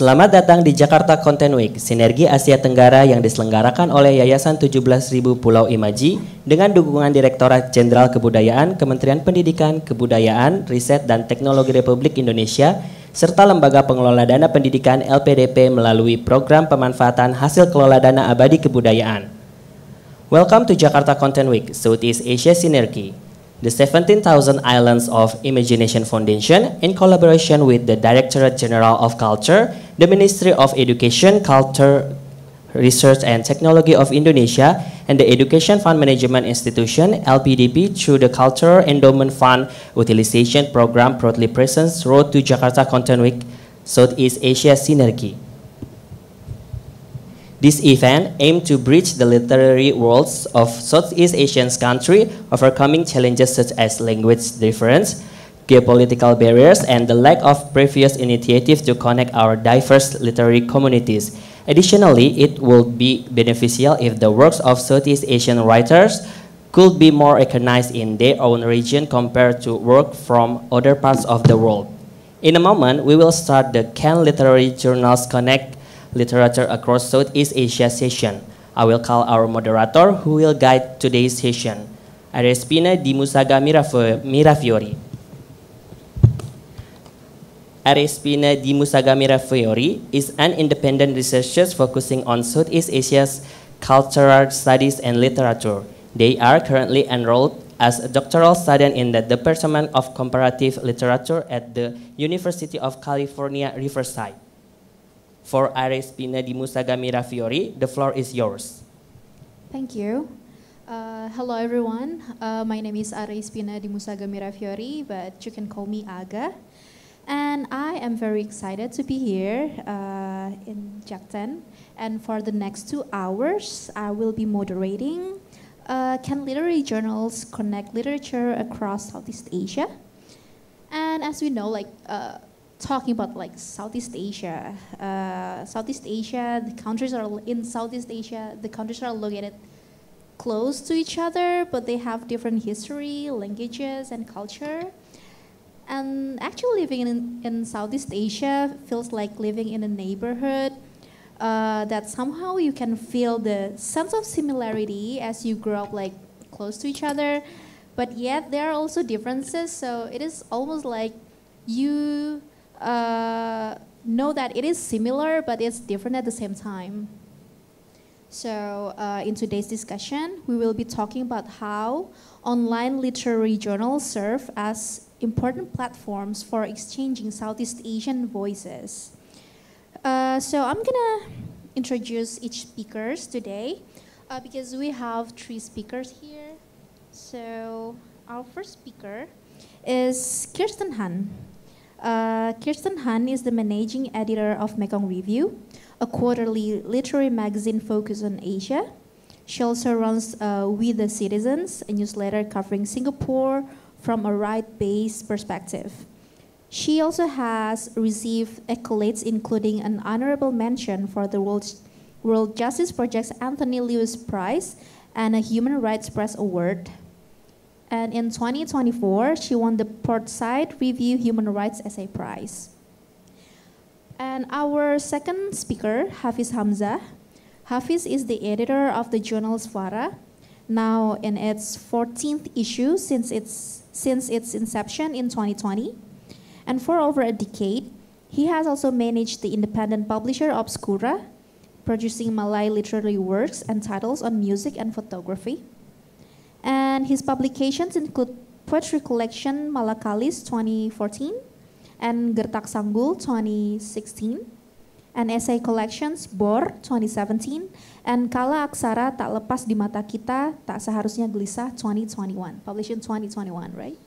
Selamat datang di Jakarta Content Week, sinergi Asia Tenggara yang diselenggarakan oleh Yayasan 17.000 Pulau Imaji dengan dukungan Direktorat Jenderal Kebudayaan, Kementerian Pendidikan, Kebudayaan, Riset dan Teknologi Republik Indonesia, serta Lembaga Pengelola Dana Pendidikan LPDP melalui program pemanfaatan hasil kelola dana abadi kebudayaan. Welcome to Jakarta Content Week, Southeast Asia Synergy. The 17,000 Islands of Imagination Foundation, in collaboration with the Directorate General of Culture, the Ministry of Education, Culture, Research and Technology of Indonesia, and the Education Fund Management Institution, LPDP, through the Cultural Endowment Fund Utilization Program proudly presents Road to Jakarta Content Week, Southeast Asia Synergy. This event aimed to bridge the literary worlds of Southeast Asian countries, overcoming challenges such as language difference, geopolitical barriers, and the lack of previous initiatives to connect our diverse literary communities. Additionally, it would be beneficial if the works of Southeast Asian writers could be more recognized in their own region compared to work from other parts of the world. In a moment, we will start the Can Literary Journals Connect Literature Across Southeast Asia session. I will call our moderator who will guide today's session, Arespina Di Musaga Mirafiori. Arespina Di Musaga Mirafiori is an independent researcher focusing on Southeast Asia's cultural studies and literature. They are currently enrolled as a doctoral student in the Department of Comparative Literature at the University of California, Riverside. For Arespina Di Musaga Mirafiori, the floor is yours. Thank you. Hello everyone. My name is Arespina Di Musaga Mirafiori, but you can call me Aga. And I am very excited to be here in Jakten. And for the next 2 hours, I will be moderating Can Literary Journals Connect Literature Across Southeast Asia? And as we know, talking about Southeast Asia, the countries are in Southeast Asia, the countries are located close to each other, but they have different history, languages, and culture. And actually living in Southeast Asia feels like living in a neighborhood that somehow you can feel the sense of similarity as you grow up close to each other, but yet there are also differences, so it is almost like you know that it is similar, but it's different at the same time. So in today's discussion, we will be talking about how online literary journals serve as important platforms for exchanging Southeast Asian voices. So I'm gonna introduce each speakers today because we have 3 speakers here. So our first speaker is Kirsten Han. Kirsten Han is the managing editor of Mekong Review, a quarterly literary magazine focused on Asia. She also runs We the Citizens, a newsletter covering Singapore from a right-based perspective. She also has received accolades including an honorable mention for the World Justice Project's Anthony Lewis Prize and a Human Rights Press Award. And in 2024, she won the Portside Review Human Rights Essay Prize. And our second speaker, Hafiz Hamzah. Hafiz is the editor of the journal Suara, now in its 14th issue since its inception in 2020. And for over a decade, he has also managed the independent publisher Obscura, producing Malay literary works and titles on music and photography. And his publications include poetry collection Malakalis 2014 and Gertak Sanggul 2016, and essay collections Bor 2017, and Kala Aksara Tak Lepas di Mata Kita Tak Seharusnya Gelisah 2021, published in 2021, right?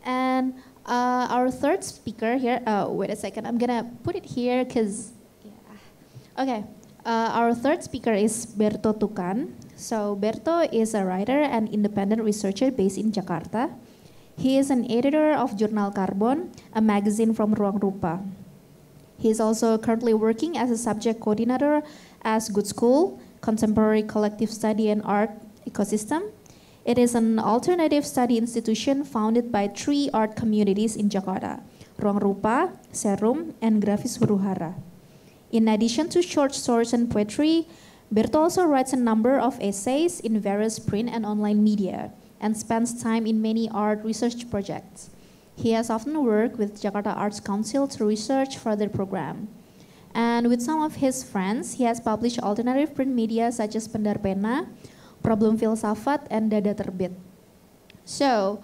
And our third speaker here, wait a second, I'm gonna put it here because, yeah. Okay, our third speaker is Berto Tukan. So Berto is a writer and independent researcher based in Jakarta. He is an editor of Jurnal Karbon, a magazine from Ruang Rupa. He is also currently working as a subject coordinator as Good School, Contemporary Collective Study and Art Ecosystem. It is an alternative study institution founded by 3 art communities in Jakarta, Ruang Rupa, Serum, and Grafis Huru Hara. In addition to short stories and poetry, Berto also writes a number of essays in various print and online media and spends time in many art research projects. He has often worked with Jakarta Arts Council to research for their program. And with some of his friends, he has published alternative print media such as Pendar Pena, Problem Filsafat, and Dada Terbit. So,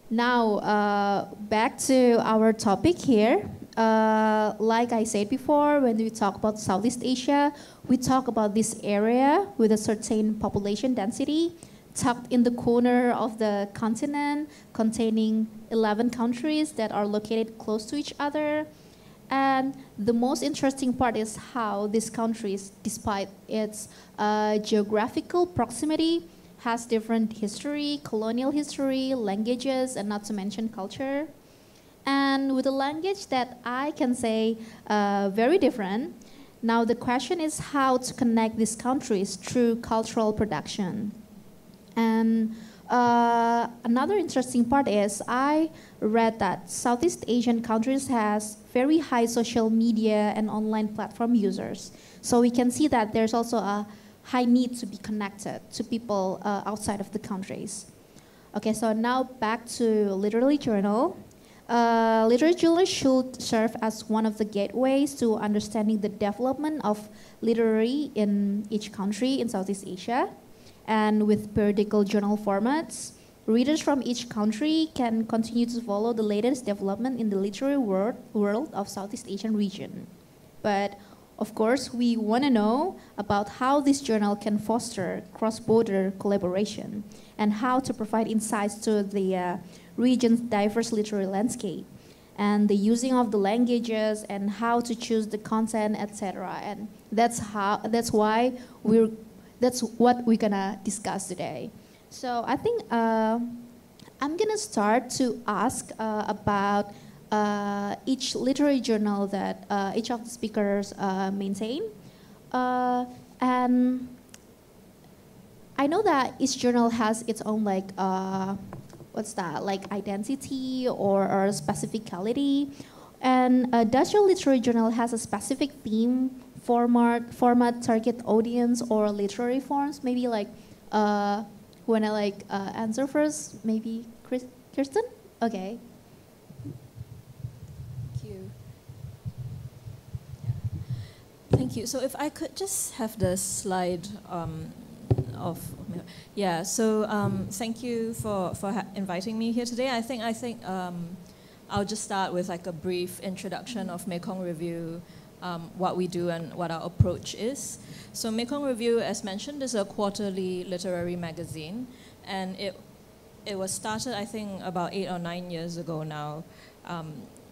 now back to our topic here. Like I said before, when we talk about Southeast Asia, we talk about this area with a certain population density, tucked in the corner of the continent, containing 11 countries that are located close to each other. And the most interesting part is how these countries, despite its geographical proximity, has different history, colonial history, languages, and not to mention culture. And with a language that I can say very different, now the question is how to connect these countries through cultural production. And another interesting part is I read that Southeast Asian countries has very high social media and online platform users. So we can see that there's also a high need to be connected to people outside of the countries. Okay, so now back to literary journal. Literary journal should serve as one of the gateways to understanding the development of literary in each country in Southeast Asia. And with periodical journal formats, readers from each country can continue to follow the latest development in the literary world of Southeast Asian region. But of course, we want to know about how this journal can foster cross-border collaboration and how to provide insights to the region's diverse literary landscape and the using of the languages and how to choose the content, etc. And that's what we're gonna discuss today. So I think I'm gonna start to ask about each literary journal that each of the speakers maintain. And I know that each journal has its own identity or specificality. And does your literary journal has a specific theme, format, target audience, or literary forms? Maybe when I answer first, maybe Kirsten? Okay. Thank you. So if I could just have the slide thank you for inviting me here today. I think I'll just start with a brief introduction of Mekong Review, what we do and what our approach is. So Mekong Review, as mentioned, is a quarterly literary magazine, and it was started, I think, about 8 or 9 years ago now.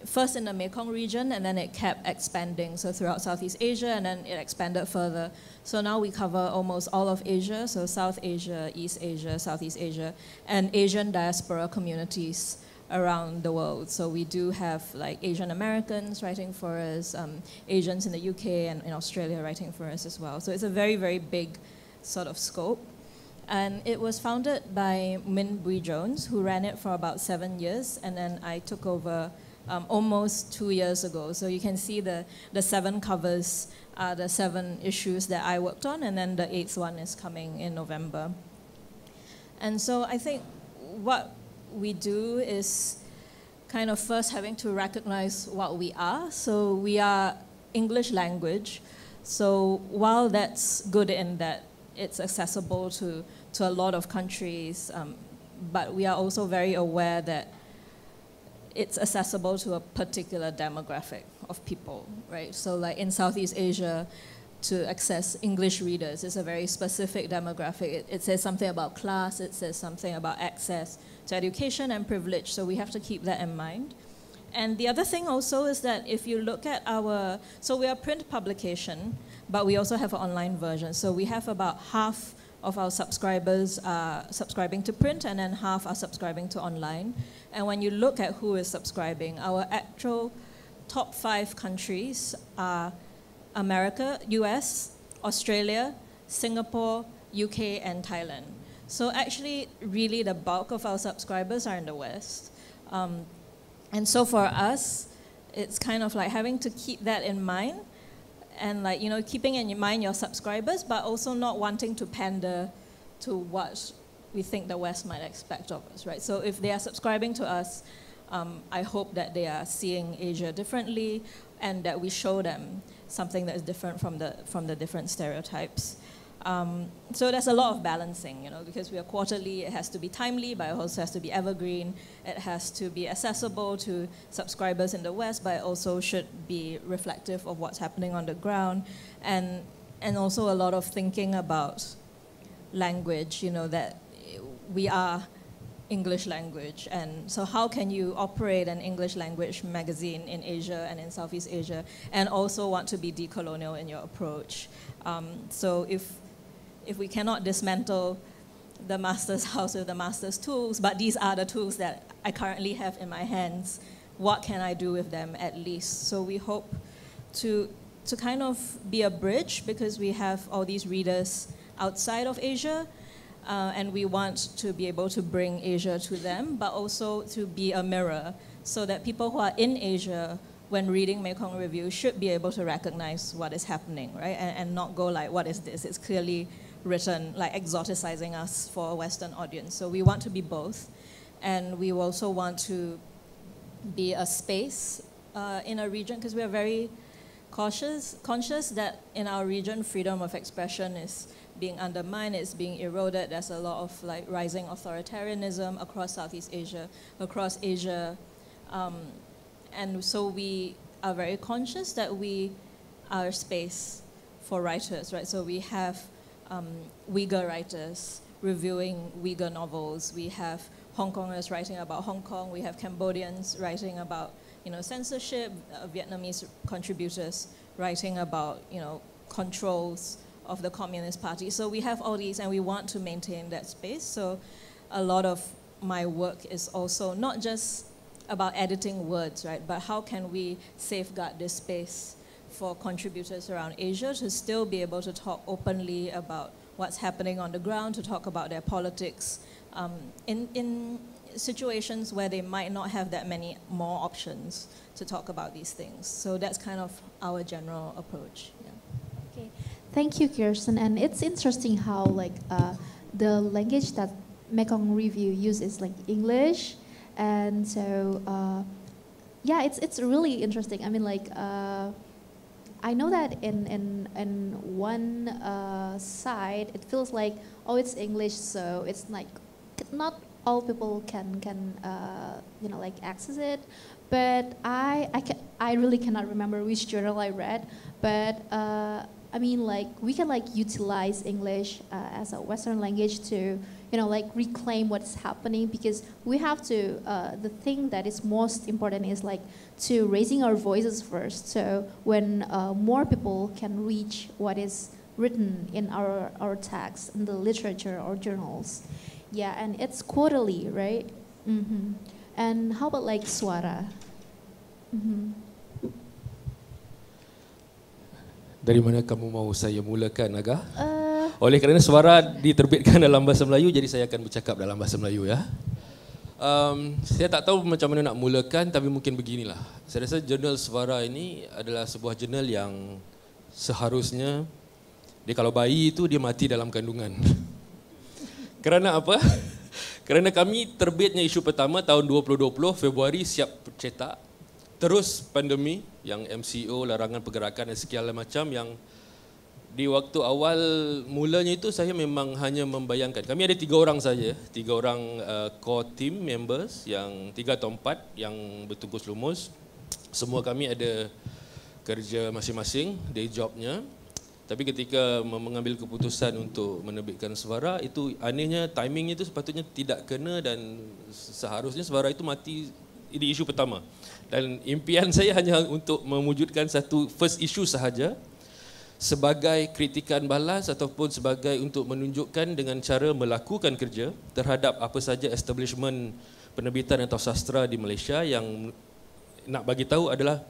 First in the Mekong region, and then it kept expanding, so throughout Southeast Asia, and then it expanded further. So now we cover almost all of Asia, so South Asia, East Asia, Southeast Asia, and Asian diaspora communities around the world. So we do have Asian Americans writing for us, Asians in the UK and in Australia writing for us as well. So it's a very, very big sort of scope. And it was founded by Min Bui Jones, who ran it for about 7 years, and then I took over almost 2 years ago. So you can see the 7 covers, the 7 issues that I worked on, and then the 8th one is coming in November. And so I think what we do is kind of first having to recognize what we are. So we are English language. So while that's good in that it's accessible to a lot of countries, but we are also very aware that it's accessible to a particular demographic of people, right? So in Southeast Asia, to access English readers is a very specific demographic. It says something about class, it says something about access to education and privilege, so we have to keep that in mind. And the other thing also is that if you look at so we are print publication, but we also have an online version. So we have about half of our subscribers are subscribing to print, and then half are subscribing to online. And when you look at who is subscribing, our actual top 5 countries are America, US, Australia, Singapore, UK, and Thailand. So actually, really the bulk of our subscribers are in the West. And so for us, it's kind of like having to keep that in mind, and like, you know, keeping in mind your subscribers, but also not wanting to pander to what we think the West might expect of us, right? So if they are subscribing to us, I hope that they are seeing Asia differently, and that we show them something that is different from the different stereotypes. So there's a lot of balancing, you know, because we are quarterly, it has to be timely, but it also has to be evergreen. It has to be accessible to subscribers in the West, but it also should be reflective of what's happening on the ground. And also a lot of thinking about language, you know, that we are English language. And so how can you operate an English language magazine in Asia and in Southeast Asia and also want to be decolonial in your approach? So if we cannot dismantle the master's house with the master's tools, but these are the tools that I currently have in my hands, what can I do with them at least? So we hope to kind of be a bridge, because we have all these readers outside of Asia, and we want to be able to bring Asia to them, but also to be a mirror so that people who are in Asia, when reading Mekong Review, should be able to recognize what is happening, right? And not go like, what is this? It's clearly written like exoticizing us for a Western audience. So we want to be both. And we also want to be a space in a region, because we are very conscious that in our region, freedom of expression is being undermined, it's being eroded. There's a lot of like rising authoritarianism across Southeast Asia, across Asia. And so we are very conscious that we are a space for writers, right? So we have Uyghur writers reviewing Uyghur novels. We have Hong Kongers writing about Hong Kong. We have Cambodians writing about, you know, censorship. Vietnamese contributors writing about, you know, controls of the Communist Party. So we have all these, and we want to maintain that space. So a lot of my work is also not just about editing words, right? But how can we safeguard this space for contributors around Asia to still be able to talk openly about what's happening on the ground, to talk about their politics in situations where they might not have that many more options to talk about these things. So that's kind of our general approach. Yeah. Okay, thank you, Kirsten. And it's interesting how like the language that Mekong Review uses, like English, and so yeah, it's really interesting. I mean, like I know that in one side it feels like, oh, it's English, so it's like not all people can you know, like access it. But I really cannot remember which journal I read, but I mean, like we can like utilize English as a Western language to, you know, like reclaim what's happening, because we have to, the thing that is most important is like to raising our voices first. So when more people can reach what is written in our text, in the literature or journals. Yeah, and it's quarterly, right? Mm-hmm. And how about like Suara? Mm-hmm. Dari mana kamu mau saya mulakan, Aga? Oleh kerana Suara diterbitkan dalam bahasa Melayu, jadi saya akan bercakap dalam bahasa Melayu, ya. Saya tak tahu macam mana nak mulakan, tapi mungkin beginilah. Saya rasa jurnal Suara ini adalah sebuah jurnal yang seharusnya dia kalau bayi itu dia mati dalam kandungan. Kerana apa? Kerana kami terbitnya isu pertama tahun 2020, Februari siap cetak. Terus pandemi yang MCO, larangan pergerakan dan sekian macam, yang di waktu awal mulanya itu saya memang hanya membayangkan. Kami ada 3 orang saja, 3 orang core team members, yang 3 atau 4 yang bertugas lumus. Semua kami ada kerja masing-masing, day jobnya. Tapi ketika mengambil keputusan untuk menerbitkan Suara, itu anehnya timingnya itu sepatutnya tidak kena, dan seharusnya Suara itu mati di isu pertama. Dan impian saya hanya untuk mewujudkan satu first issue sahaja sebagai kritikan balas ataupun sebagai untuk menunjukkan dengan cara melakukan kerja terhadap apa saja establishment penerbitan atau sastra di Malaysia yang nak bagi tahu adalah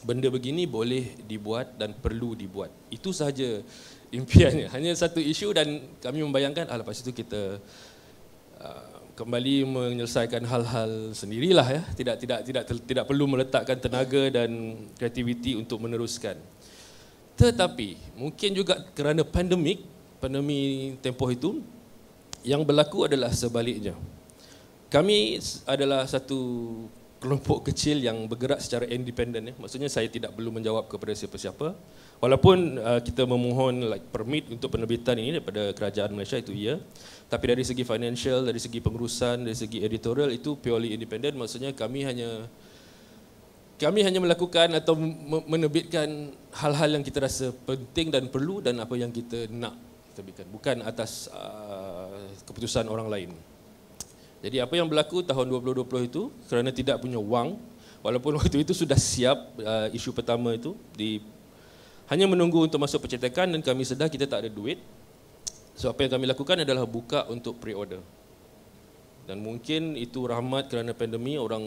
benda begini boleh dibuat dan perlu dibuat. Itu sahaja impiannya. Hanya satu isu, dan kami membayangkan lepas itu kita kembali menyelesaikan hal-hal sendirilah ya. Tidak perlu meletakkan tenaga dan kreativiti untuk meneruskan. Tetapi mungkin juga kerana pandemi tempoh itu, yang berlaku adalah sebaliknya. Kami adalah satu kelompok kecil yang bergerak secara independen. Maksudnya saya tidak perlu menjawab kepada siapa-siapa. Walaupun kita memohon permit untuk penerbitan ini daripada kerajaan Malaysia, itu ya. Tapi dari segi financial, dari segi pengurusan, dari segi editorial itu purely independent. Maksudnya kami hanya melakukan atau menerbitkan hal-hal yang kita rasa penting dan perlu dan apa yang kita nak terbitkan, bukan atas keputusan orang lain. Jadi apa yang berlaku tahun 2020 itu, kerana tidak punya wang, walaupun waktu itu sudah siap isu pertama itu, hanya menunggu untuk masuk percetakan dan kami sedar kita tak ada duit. So apa yang kami lakukan adalah buka untuk pre-order. Dan mungkin itu rahmat kerana pandemi, orang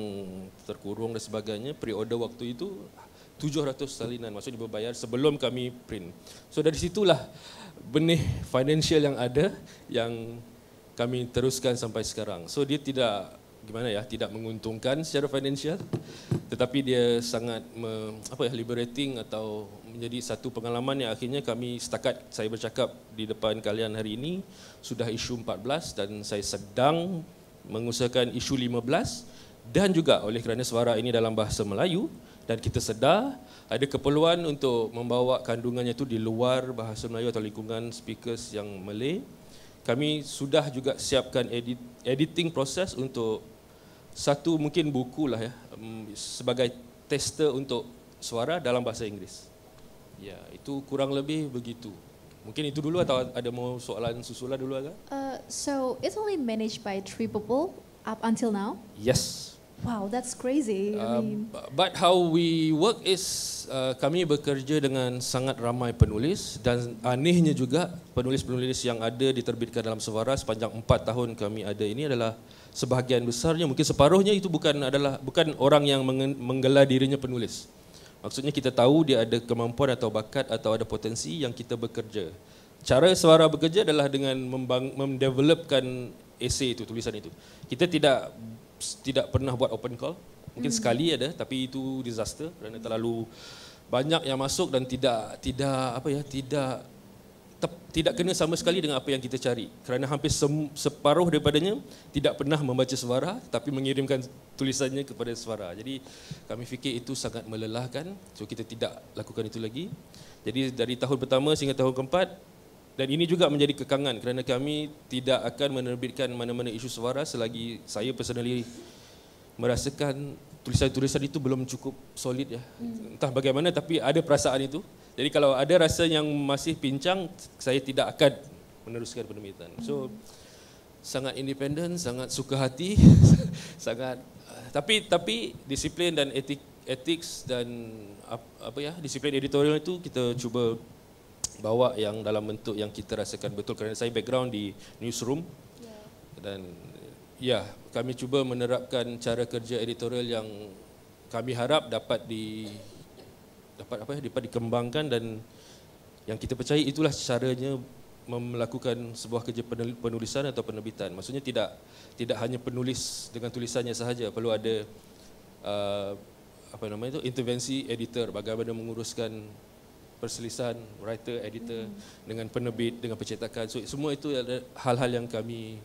terkurung dan sebagainya. Pre-order waktu itu 700 salinan, maksudnya berbayar sebelum kami print. So dari situlah benih financial yang ada yang kami teruskan sampai sekarang. So dia tidak tidak menguntungkan secara financial, tetapi dia sangat liberating atau menjadi satu pengalaman yang akhirnya kami setakat saya bercakap di depan kalian hari ini sudah isu 14 dan saya sedang mengusahakan isu 15 dan juga oleh kerana suara ini dalam bahasa Melayu dan kita sedar ada keperluan untuk membawa kandungannya itu di luar bahasa Melayu atau lingkungan speakers yang Malay. Kami sudah juga siapkan editing proses untuk satu mungkin buku lah ya, sebagai tester untuk suara dalam bahasa Inggeris. Ya, itu kurang lebih begitu. Mungkin itu dulu atau ada mau soalan susulan dulu agak? So it's only managed by 3 people up until now? Yes. Wow, that's crazy. I mean, but how we work is kami bekerja dengan sangat ramai penulis dan anehnya juga penulis-penulis yang ada diterbitkan dalam Suara sepanjang 4 tahun kami ada ini adalah sebahagian besarnya, mungkin separuhnya itu bukan orang yang menggelar dirinya penulis. Maksudnya kita tahu dia ada kemampuan atau bakat atau ada potensi yang kita bekerja. Cara Suara bekerja adalah dengan mendevelopkan esei itu, tulisan itu. Kita tidak pernah buat open call. Mungkin sekali ada, tapi itu disaster kerana terlalu banyak yang masuk dan tidak kena sama sekali dengan apa yang kita cari. Kerana hampir separuh daripadanya tidak pernah membaca Suara tapi mengirimkan tulisannya kepada Suara. Jadi kami fikir itu sangat melelahkan. So kita tidak lakukan itu lagi. Jadi dari tahun pertama sehingga tahun keempat, dan ini juga menjadi kekangan kerana kami tidak akan menerbitkan mana-mana isu Suara selagi saya personally merasakan tulisan-tulisan itu belum cukup solid ya. Entah bagaimana tapi ada perasaan itu. Jadi kalau ada rasa yang masih pincang, saya tidak akan meneruskan penerbitan. So sangat independen, sangat suka hati, sangat tapi disiplin dan ethics dan disiplin editorial itu kita cuba bawa yang dalam bentuk yang kita rasakan betul kerana saya background di newsroom dan kami cuba menerapkan cara kerja editorial yang kami harap dapat dikembangkan dan yang kita percaya itulah caranya melakukan sebuah kerja penulisan atau penerbitan. Maksudnya tidak hanya penulis dengan tulisannya sahaja, perlu ada intervensi editor, bagaimana menguruskan perselisihan writer, editor dengan penerbit, dengan percetakan. So semua itu adalah hal-hal yang kami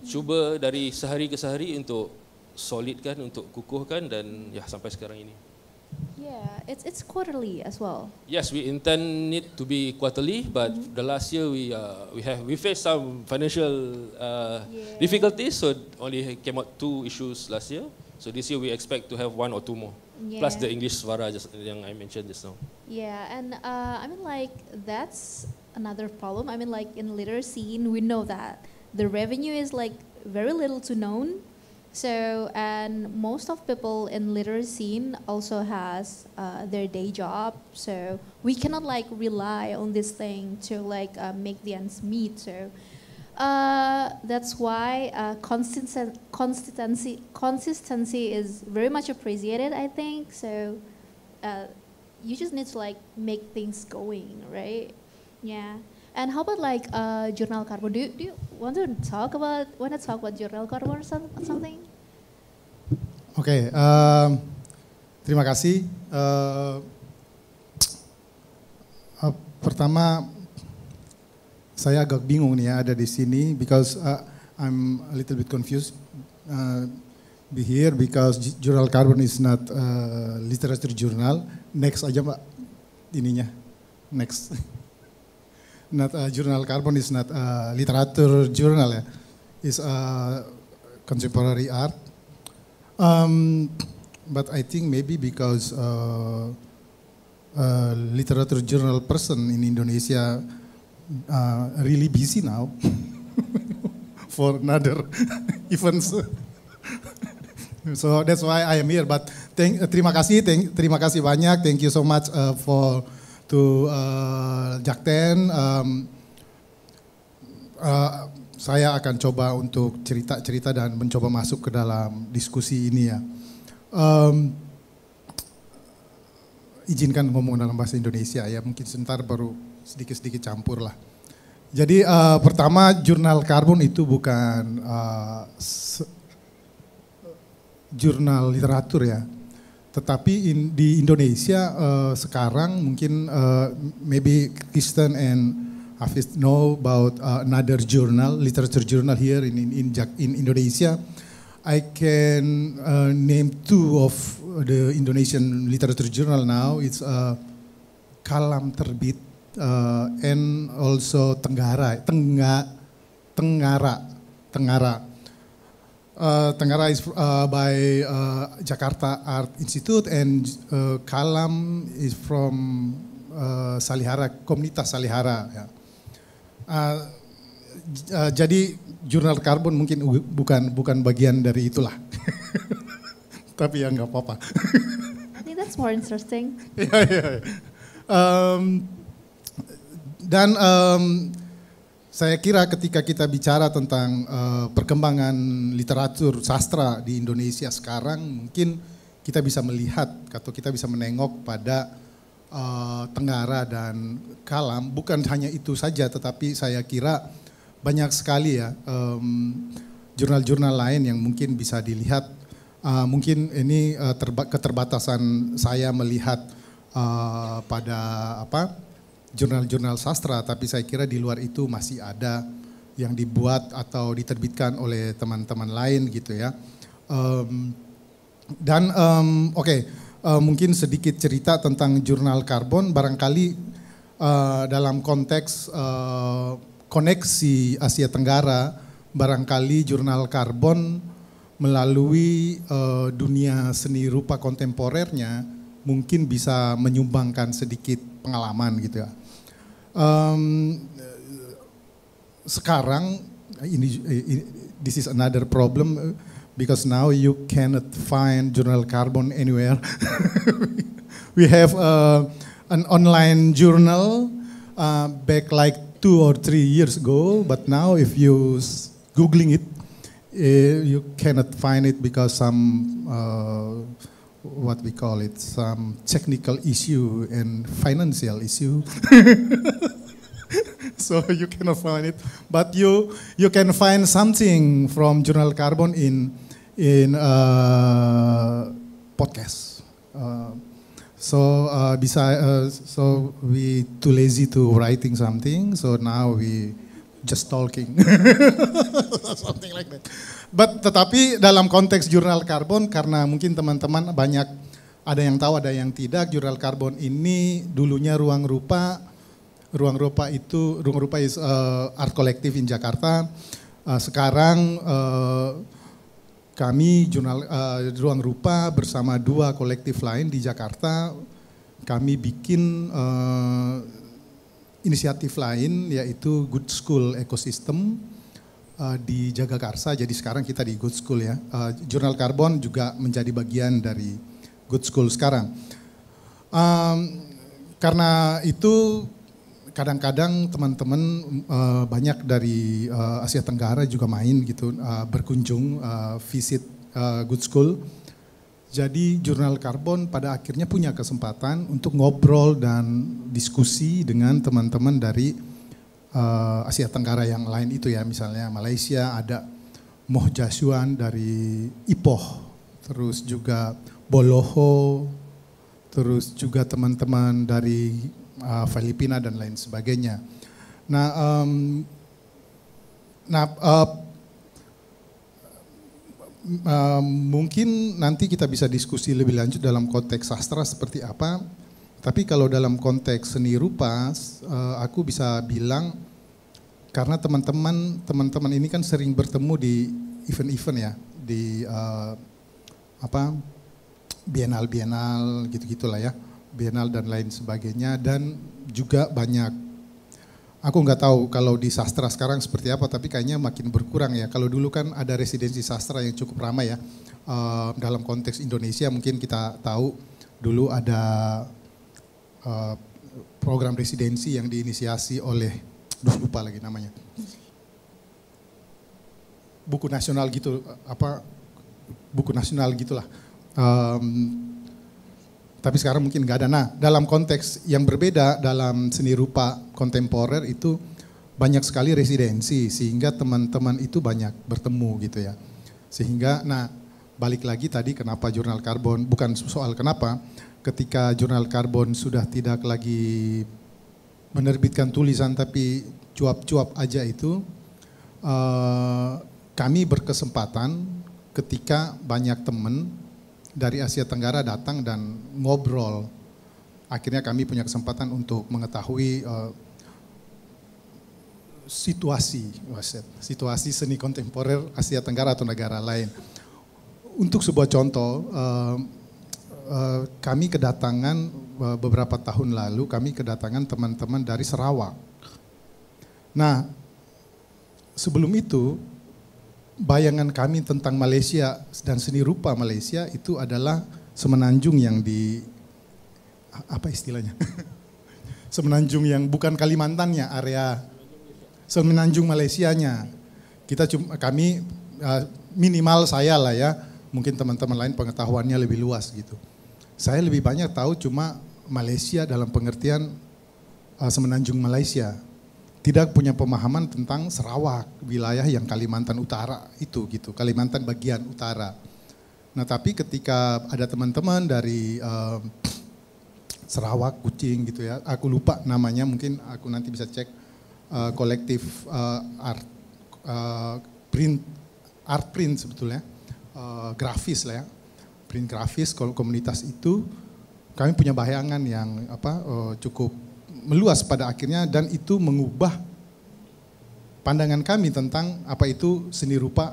cuba dari sehari ke sehari untuk solidkan, untuk kukuhkan dan sampai sekarang ini. Yeah, it's quarterly as well. Yes, we intend it to be quarterly, but the last year we faced some financial difficulties, so only came out 2 issues last year. So this year we expect to have 1 or 2 more, plus the English Suara yang I mentioned just now. Yeah, and that's another problem. In literacy, we know that the revenue is very little to known. So, and most of people in literacy also has their day job. So we cannot rely on this thing to make the ends meet. So that's why consistency is very much appreciated, I think. So you just need to make things going, right? Yeah. And how about like Jurnal Karbon? Do you want to talk about Jurnal Karbon or something? Oke, terima kasih. Pertama, saya agak bingung nih ya ada di sini because I'm a little bit confused. Be here because Jurnal Karbon is not literature journal. Next aja Mbak, ininya. Next. Not Jurnal Karbon is not literature journal ya. It's contemporary art. But I think maybe because literature journal person in Indonesia really busy now for another events. So that's why I am here. But terima kasih banyak. Thank you so much to Jakten. Saya akan coba untuk cerita-cerita dan mencoba masuk ke dalam diskusi ini ya. Izinkan ngomong dalam bahasa Indonesia ya, mungkin sebentar baru sedikit-sedikit campur lah. Jadi pertama Jurnal Karbon itu bukan jurnal literatur ya. Tetapi di Indonesia sekarang mungkin maybe Kristen and Hafiz know about another journal, literature journal here in Indonesia. I can name two of the Indonesian literature journal now. It's Kalam Terbit and also Tenggara. Tenggara is by Jakarta Art Institute and Kalam is from Salihara, komunitas Salihara. Ya. Jadi Jurnal Karbon mungkin bukan bagian dari itulah, tapi ya nggak apa-apa. I think that's more interesting. Dan saya kira ketika kita bicara tentang perkembangan literatur sastra di Indonesia sekarang, mungkin kita bisa melihat atau kita bisa menengok pada Tenggara dan Kalam. Bukan hanya itu saja, tetapi saya kira banyak sekali ya jurnal-jurnal lain yang mungkin bisa dilihat. Mungkin ini keterbatasan saya melihat pada jurnal-jurnal sastra, tapi saya kira di luar itu masih ada yang dibuat atau diterbitkan oleh teman-teman lain gitu ya. Dan mungkin sedikit cerita tentang Jurnal Karbon, barangkali dalam konteks koneksi Asia Tenggara, barangkali Jurnal Karbon melalui dunia seni rupa kontemporernya mungkin bisa menyumbangkan sedikit pengalaman gitu ya. Sekarang this is another problem because now you cannot find Jurnal Karbon anywhere. We have an online journal back like 2 or 3 years ago, but now if you Googling it, you cannot find it because some what we call it, some technical issue and financial issue. So you cannot find it, but you can find something from Jurnal Karbon in podcast. So we too lazy to writing something, so now we just talking, something like that. But tetapi dalam konteks Jurnal Karbon, karena mungkin teman-teman banyak ada yang tahu ada yang tidak, Jurnal Karbon ini dulunya Ruang Rupa is art collective in Jakarta. Sekarang kami Ruang Rupa bersama 2 kolektif lain di Jakarta, kami bikin inisiatif lain yaitu Good School Ecosystem di Jagakarsa. Jadi sekarang kita di Good School ya. Jurnal Karbon juga menjadi bagian dari Good School sekarang. Karena itu kadang-kadang teman-teman banyak dari Asia Tenggara juga main gitu, berkunjung, visit Good School. Jadi Jurnal Karbon pada akhirnya punya kesempatan untuk ngobrol dan diskusi dengan teman-teman dari Asia Tenggara yang lain itu ya, misalnya Malaysia ada Moh Jasuan dari Ipoh, terus juga Boloho, terus juga teman-teman dari Filipina dan lain sebagainya. Mungkin nanti kita bisa diskusi lebih lanjut dalam konteks sastra seperti apa. Tapi kalau dalam konteks seni rupa, aku bisa bilang karena teman-teman ini kan sering bertemu di event-event ya, di bienal gitu-gitulah ya, bienal dan lain sebagainya, dan juga banyak. Aku nggak tahu kalau di sastra sekarang seperti apa, tapi kayaknya makin berkurang ya. Kalau dulu kan ada residensi sastra yang cukup ramai ya. Dalam konteks Indonesia mungkin kita tahu dulu ada program residensi yang diinisiasi oleh, lupa lagi namanya. Buku nasional gitu, buku nasional gitulah. Tapi sekarang mungkin nggak ada. Nah, dalam konteks yang berbeda dalam seni rupa kontemporer itu banyak sekali residensi sehingga teman-teman itu banyak bertemu gitu ya. Sehingga, nah balik lagi tadi kenapa Jurnal Karbon, bukan soal kenapa, ketika Jurnal Karbon sudah tidak lagi menerbitkan tulisan tapi cuap-cuap aja itu, kami berkesempatan ketika banyak teman dari Asia Tenggara datang dan ngobrol. Akhirnya kami punya kesempatan untuk mengetahui situasi seni kontemporer Asia Tenggara atau negara lain. Untuk sebuah contoh, kami kedatangan beberapa tahun lalu, kami kedatangan teman-teman dari Sarawak. Nah, sebelum itu, bayangan kami tentang Malaysia dan seni rupa Malaysia itu adalah semenanjung yang di, apa istilahnya? Semenanjung yang bukan Kalimantannya, area semenanjung Malaysianya. Kami minimal saya lah ya, mungkin teman-teman lain pengetahuannya lebih luas gitu. Saya lebih banyak tahu cuma Malaysia dalam pengertian semenanjung Malaysia. Tidak punya pemahaman tentang Sarawak, wilayah yang Kalimantan Utara itu gitu, Kalimantan bagian utara. Nah tapi ketika ada teman-teman dari Sarawak, Kuching gitu ya, aku lupa namanya, mungkin aku nanti bisa cek, kolektif art print sebetulnya, grafis lah ya, print grafis komunitas itu, kami punya bayangan yang cukup meluas pada akhirnya, dan itu mengubah pandangan kami tentang apa itu seni rupa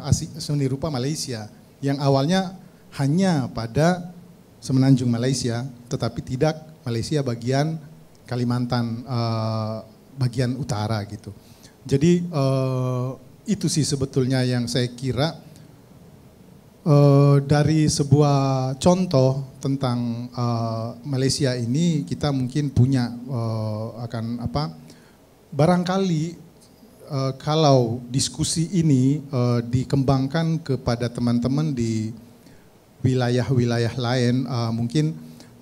Malaysia yang awalnya hanya pada semenanjung Malaysia, tetapi tidak Malaysia bagian Kalimantan bagian utara gitu. Jadi itu sih sebetulnya yang saya kira dari sebuah contoh tentang Malaysia ini kita mungkin punya barangkali kalau diskusi ini dikembangkan kepada teman-teman di wilayah-wilayah lain, mungkin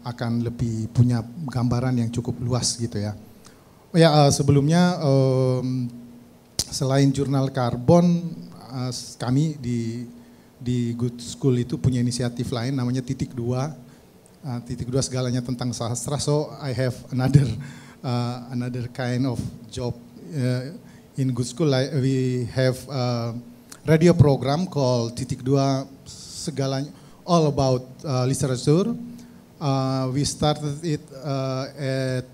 akan lebih punya gambaran yang cukup luas gitu ya. Sebelumnya selain Jurnal Karbon, kami di Good School itu punya inisiatif lain namanya Titik 2. Titik 2 segalanya tentang sastra. So I have another kind of job in Good School. We have a radio program called Titik 2 segalanya, all about literature. We started it at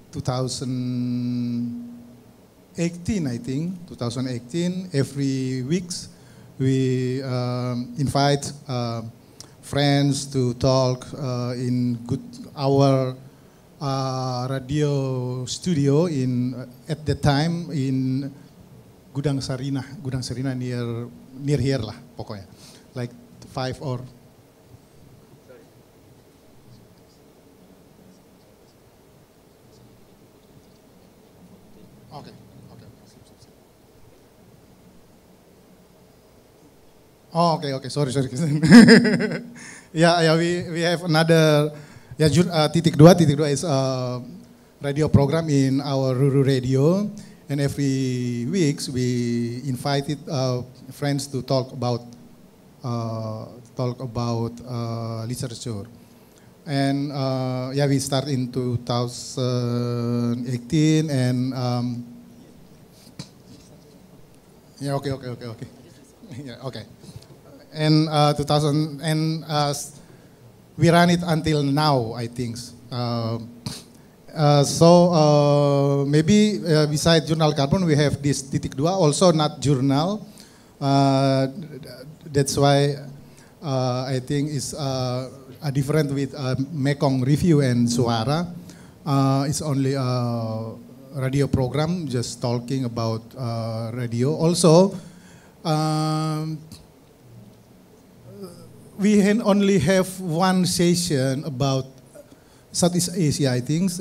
2018, I think. 2018, every weeks. We invite friends to talk in our radio studio at the time in Gudang Sarina near here lah pokoknya, like 5 or Okay, sorry. Yeah, we have another, Titik 2 is a radio program in our Ruru Radio, and every weeks we invited friends to talk about literature. And yeah, we start in 2018, and yeah, okay. Yeah, okay. And 2000 and we run it until now, I think. So maybe beside Jurnal Karbon, we have this Titik Dua, also not journal. That's why I think it's different with Mekong Review and Suara. It's only a radio program, just talking about radio. Also, we only have one session about Southeast Asia, I think.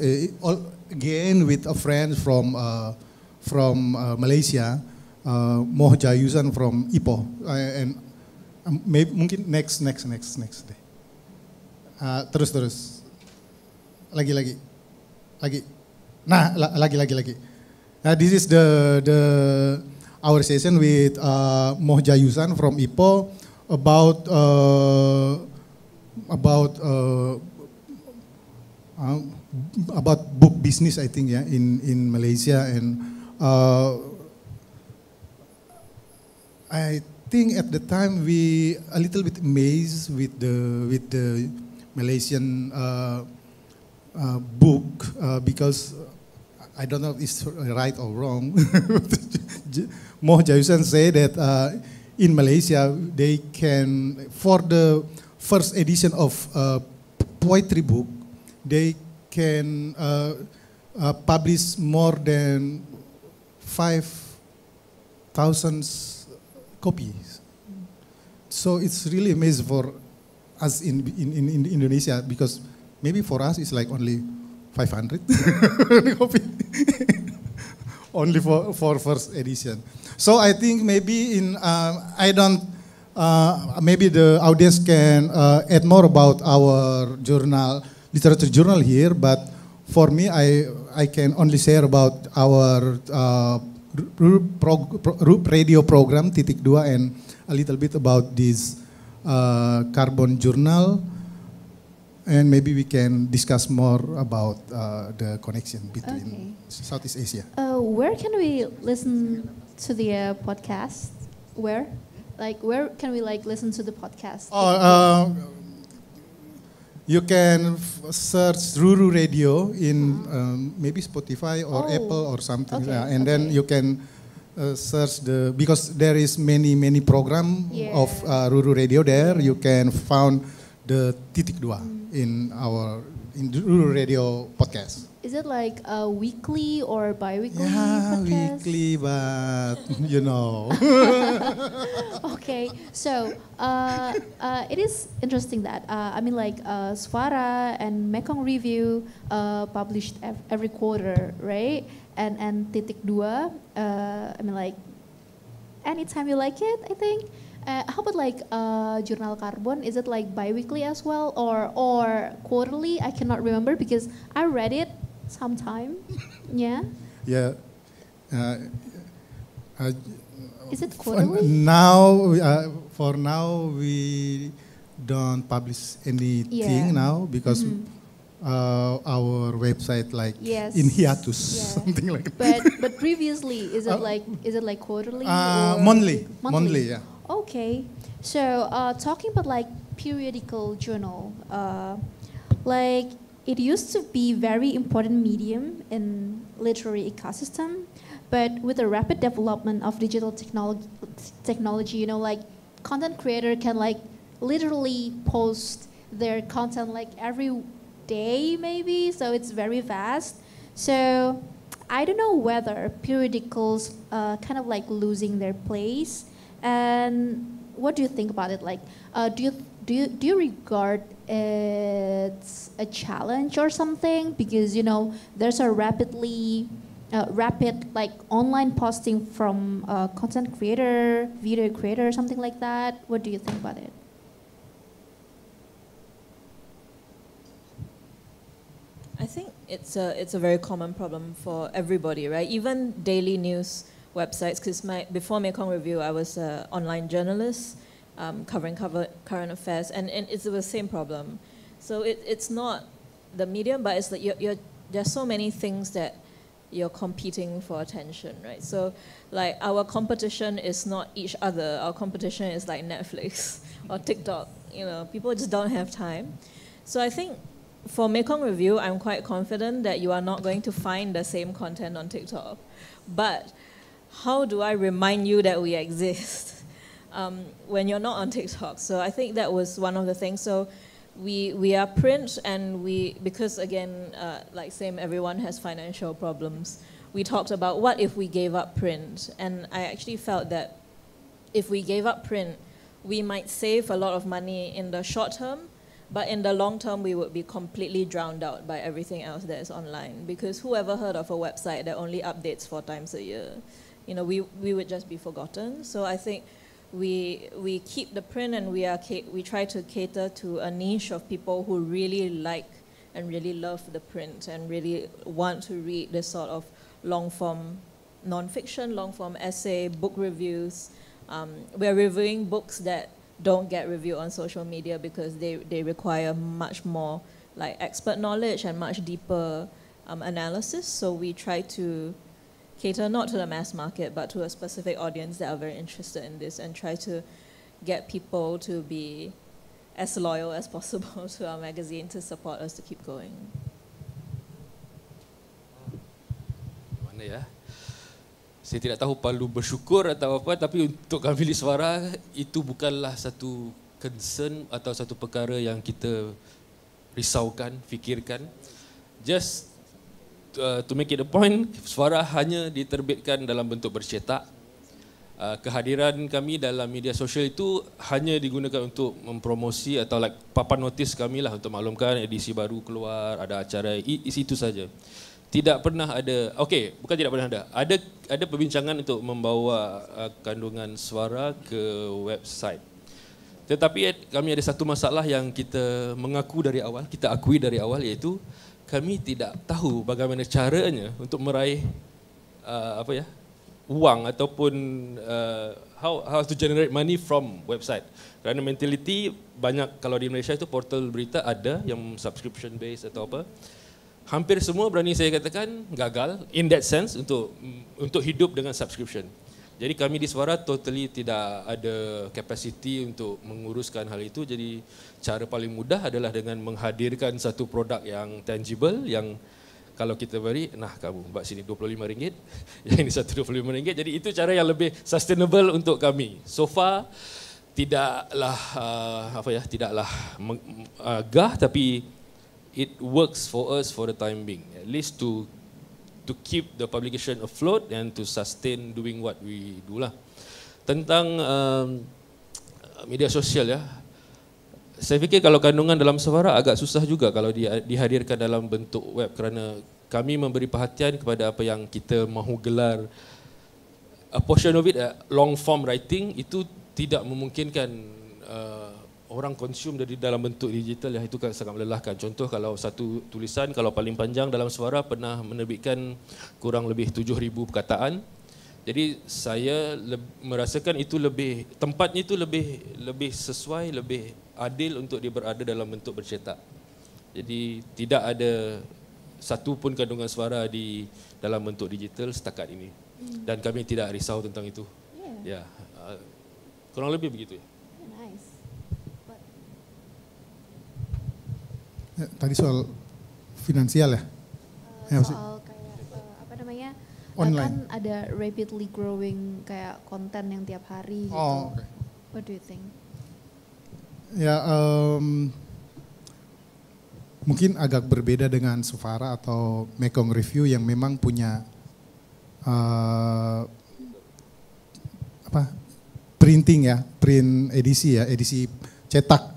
Again, with a friend from Malaysia, Moh Jayusan from Ipoh, and maybe mungkin next day. Terus. Lagi. Nah, lagi. This is our session with Moh Jayusan from Ipoh about book business, I think, yeah, in Malaysia. And I think at the time we a little bit amazed with the Malaysian book, because I don't know if it's right or wrong. Moh Jayusan say that in Malaysia they can, for the first edition of poetry book, they can publish more than 5,000 copies. So it's really amazing for us in Indonesia, because maybe for us it's like only 500 copy, only for first edition. So I think maybe maybe the audience can add more about our journal, literature journal here, but for me, I can only share about our radio program Titik Dua, and a little bit about this Karbon journal, and maybe we can discuss more about the connection between Southeast Asia. Where can we listen to the podcast? Where can we listen to the podcast? You can search Ruru Radio in maybe Spotify or Apple or something, and then you can search because there is many program of Ruru Radio there. You can find the Titik Dua in Ruru Radio podcast. Is it like a weekly or bi-weekly podcast? Weekly, but you know. Okay, so it is interesting that Suara and Mekong Review published every quarter, right? And Titik Dua, anytime you like it, I think. How about Jurnal Karbon? Is it like bi-weekly as well or quarterly? I cannot remember because I read it sometime. Yeah. Yeah. Is it quarterly? For now, we don't publish anything now because our website in hiatus, something like that. But previously, is it like quarterly? Monthly. Yeah. Okay. So talking about periodical journal, it used to be very important medium in literary ecosystem, but with the rapid development of digital technology, content creator can literally post their content every day maybe, so it's very vast. So I don't know whether periodicals kind of losing their place, and what do you think about it? Do you regard it's a challenge or something, because there's a rapid online posting from content creator, video creator, something like that? What do you think about it? I think it's a very common problem for everybody, right? Even daily news websites, because before Mekong Review, I was an online journalist covering current affairs, and it's the same problem. So it's not the medium, but it's like there's so many things that you're competing for attention, right? So like our competition is not each other. Our competition is like Netflix or TikTok. You know, people just don't have time. So I think for Mekong Review, I'm quite confident that you are not going to find the same content on TikTok. But how do I remind you that we exist when you're not on TikTok? So I think that was one of the things. So we are print, and because again, like same, everyone has financial problems. We talked about what if we gave up print, and I actually felt that if we gave up print, we might save a lot of money in the short term, but in the long term, we would be completely drowned out by everything else that is online. Because who ever heard of a website that only updates 4 times a year? You know, we would just be forgotten. So I think we keep the print, and we try to cater to a niche of people who really like and really love the print and really want to read this sort of long-form non-fiction, long-form essay, book reviews. We're reviewing books that don't get reviewed on social media because they require much more like expert knowledge and much deeper analysis. So we try to cater not to the mass market, but to a specific audience that are very interested in this, and try to get people to be as loyal as possible to our magazine to support us to keep going. Mana ya? Saya tidak tahu perlu bersyukur atau apa, tapi untuk kami Bilik Suara itu bukanlah satu concern atau satu perkara yang kita risaukan, fikirkan. Just to make it a point, Suara hanya diterbitkan dalam bentuk bercetak. Kehadiran kami dalam media sosial itu hanya digunakan untuk mempromosi atau like papan notis kami lah untuk maklumkan edisi baru keluar, ada acara, itu saja. Tidak pernah ada, bukan tidak pernah ada perbincangan untuk membawa kandungan Suara ke website. Tetapi kami ada satu masalah yang kita akui dari awal, iaitu kami tidak tahu bagaimana caranya untuk meraih wang ataupun how to generate money from website. Kerana mentality banyak, kalau di Malaysia itu portal berita ada yang subscription based atau apa. Hampir semua berani saya katakan gagal in that sense untuk hidup dengan subscription. Jadi kami di Suara totally tidak ada capacity untuk menguruskan hal itu. Jadi cara paling mudah adalah dengan menghadirkan satu produk yang tangible, yang kalau kita beri, nah kamu buat sini RM25, yang ini RM125. Jadi itu cara yang lebih sustainable untuk kami. So far tidaklah tidaklah gah, tapi it works for us for the time being, at least to keep the publication afloat and to sustain doing what we do lah. Tentang media sosial ya, saya fikir kalau kandungan dalam Suara agak susah juga kalau dihadirkan dalam bentuk web, kerana kami memberi perhatian kepada apa yang kita mahu gelar. A portion of it, long form writing, itu tidak memungkinkan orang konsum dari dalam bentuk digital, ya itu sangat melelahkan. Contoh, kalau satu tulisan, kalau paling panjang dalam Suara pernah menerbitkan kurang lebih 7,000 perkataan. Jadi saya merasakan itu tempatnya itu lebih sesuai, lebih adil untuk dia berada dalam bentuk bercetak. Jadi tidak ada satu pun kandungan Suara di dalam bentuk digital setakat ini. Dan kami tidak risau tentang itu. Ya, kurang lebih begitu ya. Tadi soal finansial ya? Soal kayak online. Kan ada rapidly growing kayak konten yang tiap hari gitu. Okay. What do you think? Ya, mungkin agak berbeda dengan Suara atau Mekong Review yang memang punya printing ya, print edisi cetak.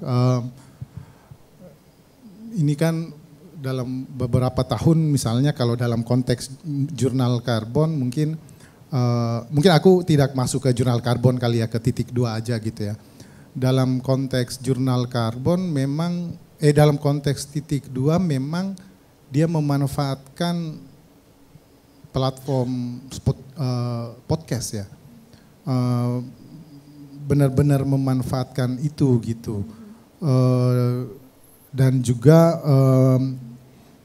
Ini kan dalam beberapa tahun, misalnya kalau dalam konteks jurnal Karbon, mungkin aku tidak masuk ke jurnal Karbon kali ya, ke titik 2 aja gitu ya. Dalam konteks jurnal Karbon memang, dalam konteks titik 2 memang dia memanfaatkan platform podcast ya, benar-benar memanfaatkan itu gitu, dan juga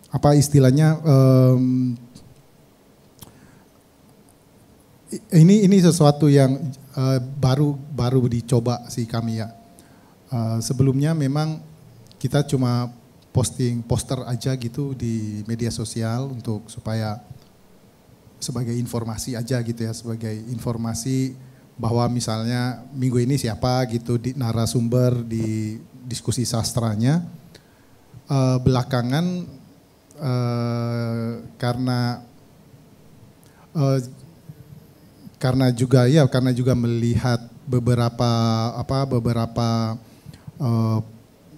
apa istilahnya, ini sesuatu yang baru dicoba sih kami ya. Sebelumnya memang kita cuma posting poster aja gitu di media sosial untuk supaya sebagai informasi aja gitu ya, sebagai informasi bahwa misalnya minggu ini siapa gitu di narasumber di diskusi sastranya. Belakangan karena juga melihat beberapa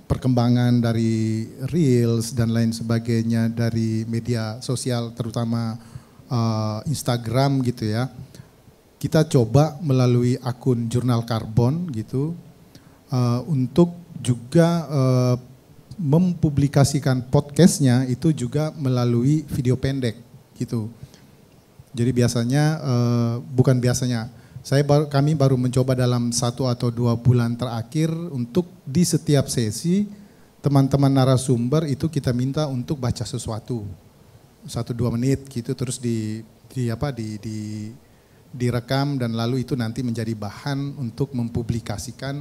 perkembangan dari Reels dan lain sebagainya dari media sosial terutama Instagram gitu ya. Kita coba melalui akun Jurnal Karbon gitu untuk juga mempublikasikan podcastnya itu juga melalui video pendek gitu. Jadi kami baru mencoba dalam 1 atau 2 bulan terakhir untuk di setiap sesi teman-teman narasumber itu kita minta untuk baca sesuatu 1-2 menit gitu, terus direkam dan lalu itu nanti menjadi bahan untuk mempublikasikan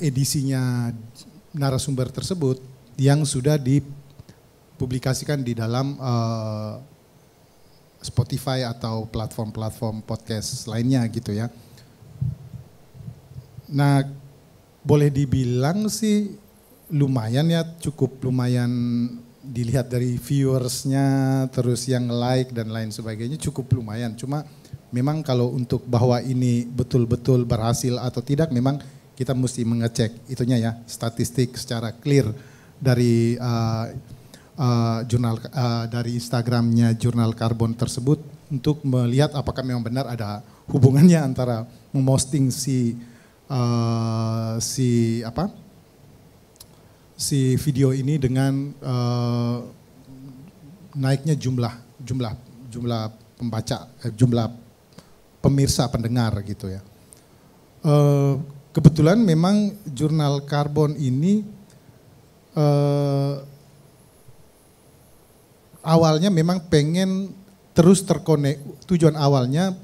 edisinya narasumber tersebut yang sudah dipublikasikan di dalam Spotify atau platform-platform podcast lainnya gitu ya. Nah, boleh dibilang sih lumayan ya, cukup lumayan dilihat dari viewersnya, terus yang like dan lain sebagainya cukup lumayan. Cuma memang kalau untuk bahwa ini betul-betul berhasil atau tidak, memang kita mesti mengecek itunya ya, statistik secara clear dari dari Instagramnya Jurnal Karbon tersebut untuk melihat apakah memang benar ada hubungannya antara memposting si video ini dengan naiknya jumlah pembaca, jumlah pemirsa pendengar gitu ya. Kebetulan memang Jurnal Karbon ini awalnya memang pengen terus terkonek. Tujuan awalnya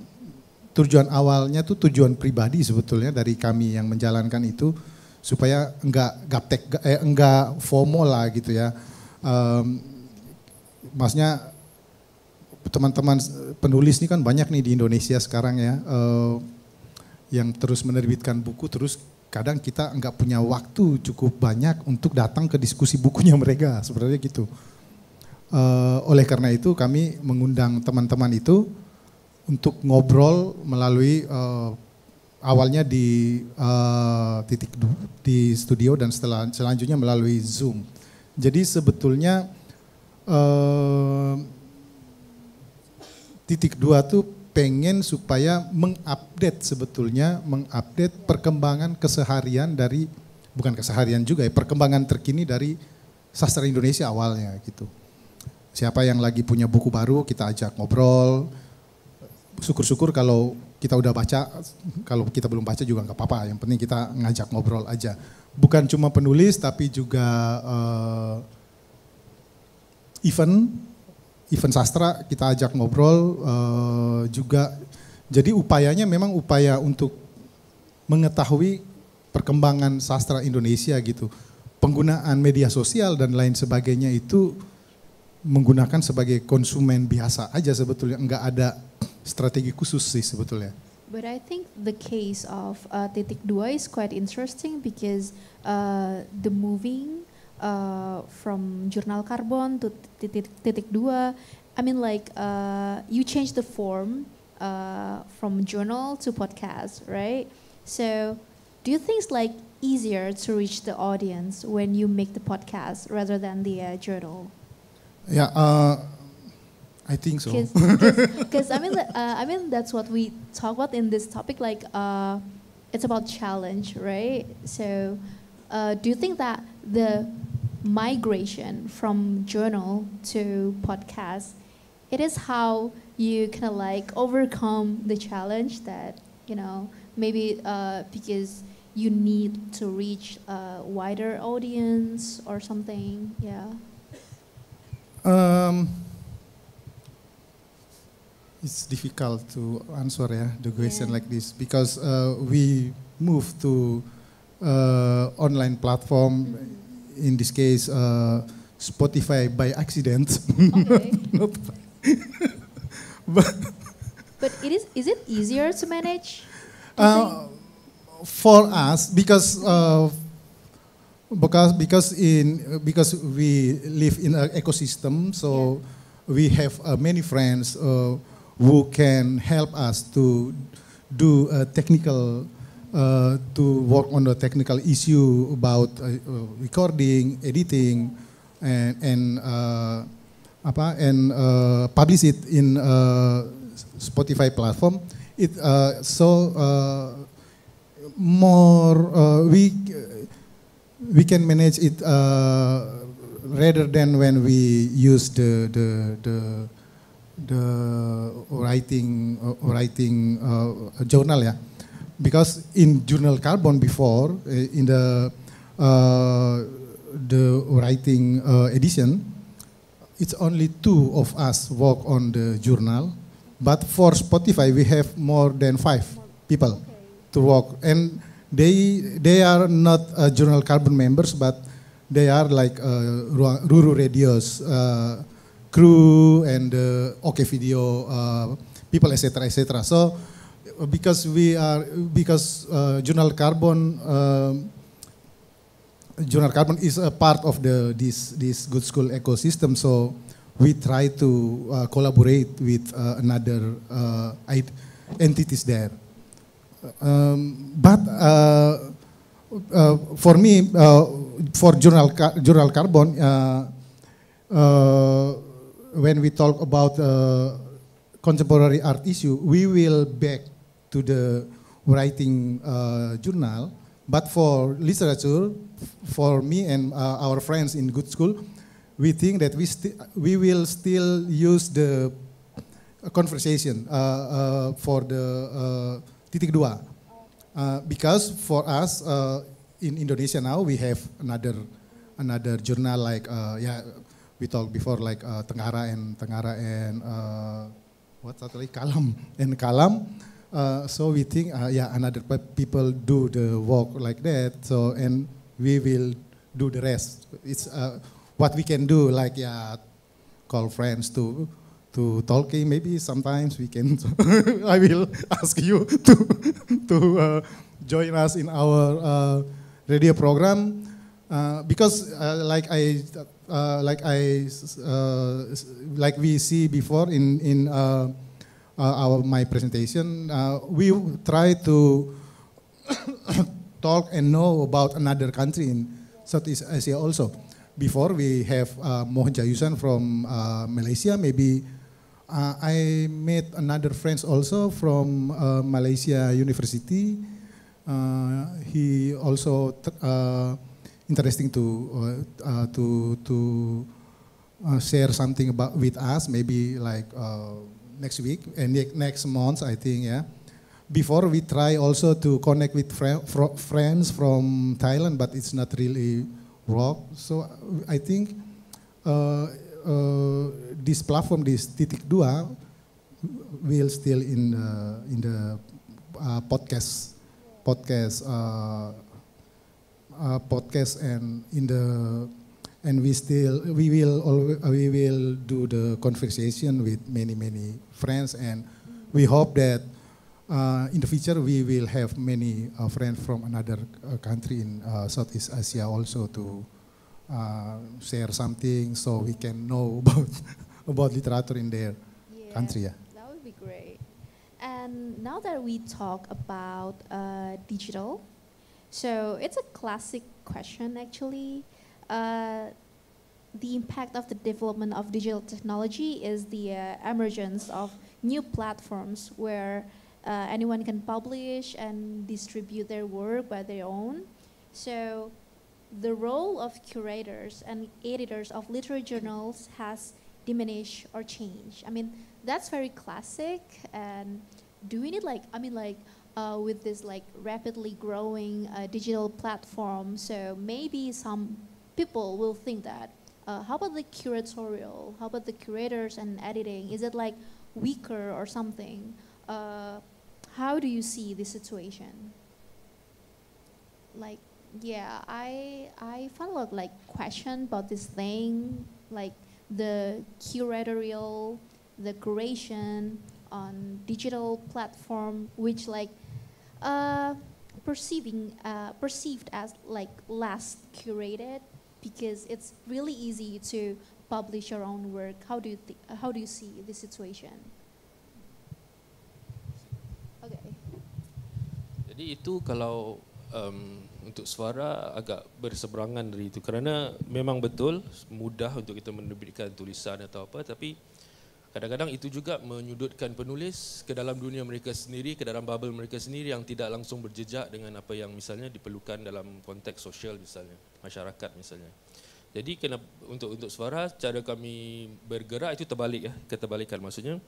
tuh tujuan pribadi sebetulnya dari kami yang menjalankan itu supaya enggak FOMO lah gitu ya. Maksudnya teman-teman penulis ini kan banyak nih di Indonesia sekarang ya, yang terus menerbitkan buku, terus kadang kita enggak punya waktu cukup banyak untuk datang ke diskusi bukunya mereka, sebenarnya gitu. Oleh karena itu kami mengundang teman-teman itu untuk ngobrol melalui awalnya di studio dan selanjutnya melalui Zoom. Jadi sebetulnya titik 2 tuh pengen supaya mengupdate perkembangan keseharian dari, bukan keseharian juga ya, perkembangan terkini dari sastra Indonesia awalnya gitu. Siapa yang lagi punya buku baru kita ajak ngobrol. Syukur-syukur kalau kita udah baca, kalau kita belum baca juga nggak apa-apa. Yang penting kita ngajak ngobrol aja. Bukan cuma penulis tapi juga event sastra kita ajak ngobrol juga. Jadi upayanya memang upaya untuk mengetahui perkembangan sastra Indonesia gitu. Penggunaan media sosial dan lain sebagainya itu menggunakan sebagai konsumen biasa aja sebetulnya, enggak ada strategi khusus sih sebetulnya. But I think the case of titik 2 is quite interesting because the moving from Jurnal Karbon to titik 2, I mean like you change the form from journal to podcast, right? So do you think it's like easier to reach the audience when you make the podcast rather than the journal? Yeah, I think so. Because I mean that's what we talk about in this topic. Like it's about challenge, right? So do you think that the migration from journal to podcast, it is how you kind of like overcome the challenge that, you know, maybe because you need to reach a wider audience or something, yeah. It's difficult to answer the question like this because we move to online platform, in this case Spotify by accident. Okay. but is it easier to manage? For us, because we live in an ecosystem, so we have many friends who can help us to do a technical, to work on the technical issue about recording, editing, and publish it in Spotify platform. It more we can manage it rather than when we use the writing journal, because in Journal Carbon before in the writing edition, it's only 2 of us work on the journal, but for Spotify we have more than 5 people to work, and they are not Journal Carbon members, but they are like Ruru Radio's crew and OK Video people, etc., etc. So because Journal Carbon is a part of this Good School ecosystem, so we try to collaborate with another entities there. But for me, for Journal Carbon, when we talk about contemporary art issue, we will back to the writing journal. But for literature, for me and our friends in Good School, we think that we will still use the conversation for the titik dua, because for us in Indonesia now we have another journal like we talked before like Tenggara and what's that like Kalam and Kalam. So we think another people do the work like that. So and we will do the rest. It's what we can do, like call friends to talking. Maybe sometimes we can. I will ask you to join us in our radio program because like we see before in my presentation, we try to talk and know about another country in Southeast Asia also. Before we have Mohan Jayusan from Malaysia, maybe I met another friends also from Malaysia University. He also interesting to share something about with us, maybe like next week and next month, I think, Before we try also to connect with friends from Thailand, but it's not really work. So I think this platform, this titik dua, will still in the podcast and we will do the conversation with many friends, and we hope that in the future we will have many friends from another country in Southeast Asia also to share something so we can know about literature in their country. Yeah. That would be great. And now that we talk about digital, so it's a classic question actually. The impact of the development of digital technology is the emergence of new platforms where anyone can publish and distribute their work by their own. So the role of curators and editors of literary journals has diminished or changed. I mean, that's very classic. And do we need with this rapidly growing digital platform, so maybe some people will think that, how about the curatorial, how about the curators and editing, is it weaker or something? How do you see this situation? I found a lot question about this thing, the curatorial, the curation on digital platform, which perceived as less curated, because it's really easy to publish your own work. How do you see this situation? Okay. Jadi itu kalau untuk suara agak berseberangan dari itu, kerana memang betul mudah untuk kita menerbitkan tulisan atau apa, tapi kadang-kadang itu juga menyudutkan penulis ke dalam dunia mereka sendiri, ke dalam bubble mereka sendiri yang tidak langsung berjejak dengan apa yang misalnya diperlukan dalam konteks sosial misalnya, masyarakat misalnya. Jadi untuk suara, cara kami bergerak itu terbalik ya, keterbalikan. Maksudnya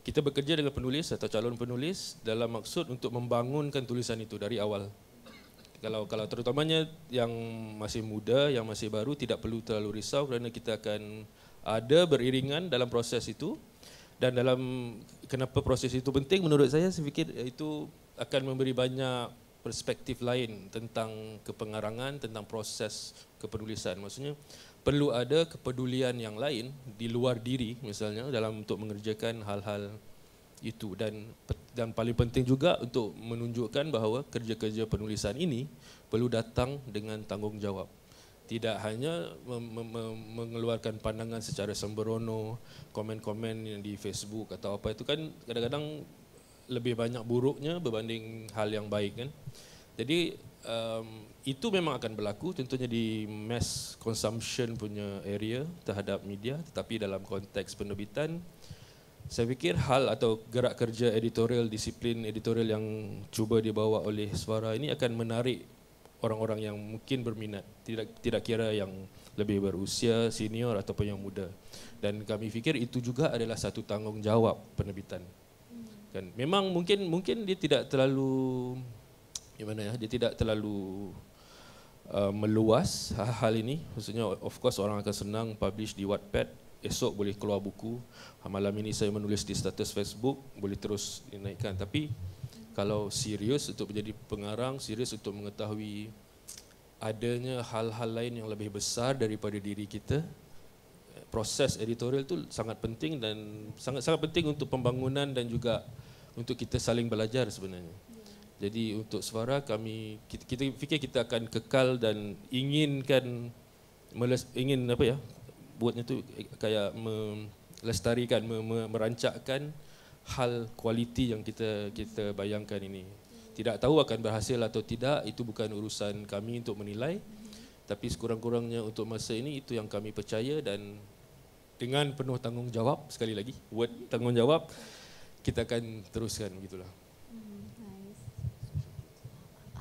kita bekerja dengan penulis atau calon penulis dalam maksud untuk membangunkan tulisan itu dari awal. Kalau terutamanya yang masih muda, yang masih baru, tidak perlu terlalu risau kerana kita akan ada beriringan dalam proses itu. Dan dalam kenapa proses itu penting, menurut saya fikir itu akan memberi banyak perspektif lain tentang kepengarangan, tentang proses kepenulisan. Maksudnya perlu ada kepedulian yang lain di luar diri misalnya dalam untuk mengerjakan hal-hal itu, dan paling penting juga untuk menunjukkan bahawa kerja-kerja penulisan ini perlu datang dengan tanggungjawab. Tidak hanya mengeluarkan pandangan secara sembrono, komen-komen yang di Facebook atau apa, itu kan kadang-kadang lebih banyak buruknya berbanding hal yang baik kan. Jadi itu memang akan berlaku tentunya di mass consumption punya area terhadap media, tetapi dalam konteks penerbitan saya fikir hal atau gerak kerja editorial, disiplin editorial yang cuba dibawa oleh Suara ini akan menarik orang-orang yang mungkin berminat, tidak kira yang lebih berusia, senior ataupun yang muda. Dan kami fikir itu juga adalah satu tanggungjawab penerbitan. Kan memang mungkin dia tidak terlalu dia tidak terlalu meluas hal ini. Maksudnya of course orang akan senang publish di Wattpad, esok boleh keluar buku, malam ini saya menulis di status Facebook, boleh terus dinaikkan. Tapi kalau serius untuk menjadi pengarang, serius untuk mengetahui adanya hal-hal lain yang lebih besar daripada diri kita, proses editorial itu sangat penting dan sangat penting untuk pembangunan dan juga untuk kita saling belajar sebenarnya. Jadi untuk Suara kita fikir kita akan kekal dan ingin buatnya tu kayak melestarikan, merancakkan hal kualiti yang kita bayangkan ini. Tidak tahu akan berhasil atau tidak, itu bukan urusan kami untuk menilai, tapi sekurang-kurangnya untuk masa ini itu yang kami percaya, dan dengan penuh tanggungjawab, sekali lagi word tanggungjawab, kita akan teruskan begitulah. Nice.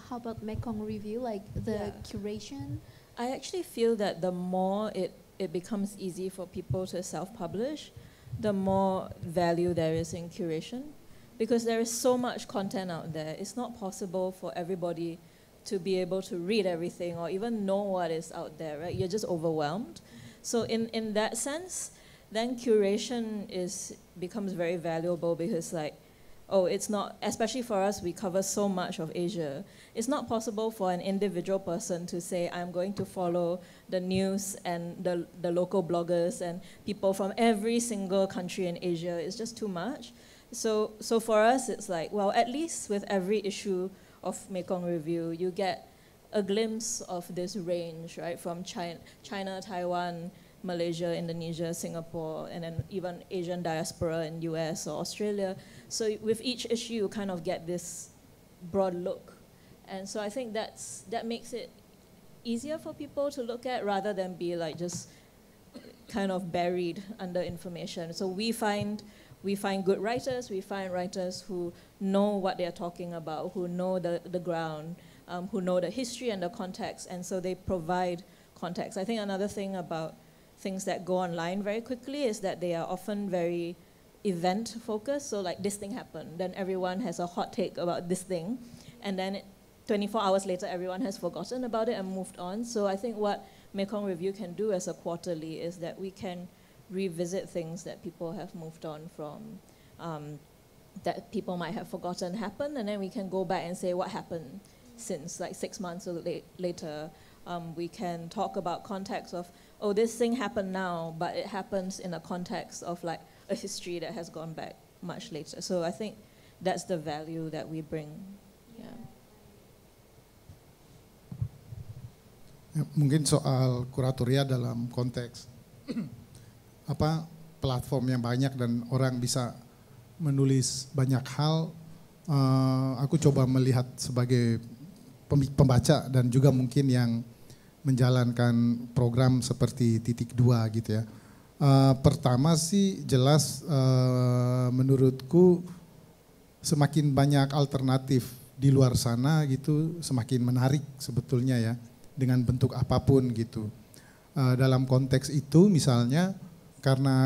How about Mekong Review, the curation? I actually feel that the more it becomes easy for people to self-publish, the more value there is in curation, because there is so much content out there. It's not possible for everybody to be able to read everything or even know what is out there, right? You're just overwhelmed. So in that sense, then curation becomes very valuable, because it's not, especially for us, we cover so much of Asia. It's not possible for an individual person to say, I'm going to follow the news and the local bloggers and people from every single country in Asia. It's just too much. So for us, it's at least with every issue of Mekong Review, you get a glimpse of this range, right? From China, Taiwan, Malaysia, Indonesia, Singapore, and then even Asian diaspora in US or Australia. So with each issue, you kind of get this broad look. And so I think that makes it easier for people to look at, rather than be just kind of buried under information. So we find good writers, we find writers who know what they're talking about, who know the ground, who know the history and the context, and so they provide context. I think another thing about things that go online very quickly is that they are often very event focused. So like this thing happened, then everyone has a hot take about this thing, and then 24 hours later everyone has forgotten about it and moved on. So I think what Mekong Review can do as a quarterly is that we can revisit things that people have moved on from, that people might have forgotten happened, and then we can go back and say what happened since like 6 months or later. We can talk about context of, oh, this thing happened now, but it happens in a context of like a history that has gone back much later. So I think that's the value that we bring. Yeah. Ya, mungkin soal kuratoria dalam konteks apa platform yang banyak dan orang bisa menulis banyak hal, aku coba melihat sebagai pembaca dan juga mungkin yang menjalankan program seperti Titik 2 gitu ya. Pertama sih jelas menurutku semakin banyak alternatif di luar sana gitu semakin menarik sebetulnya ya, dengan bentuk apapun gitu. Dalam konteks itu misalnya karena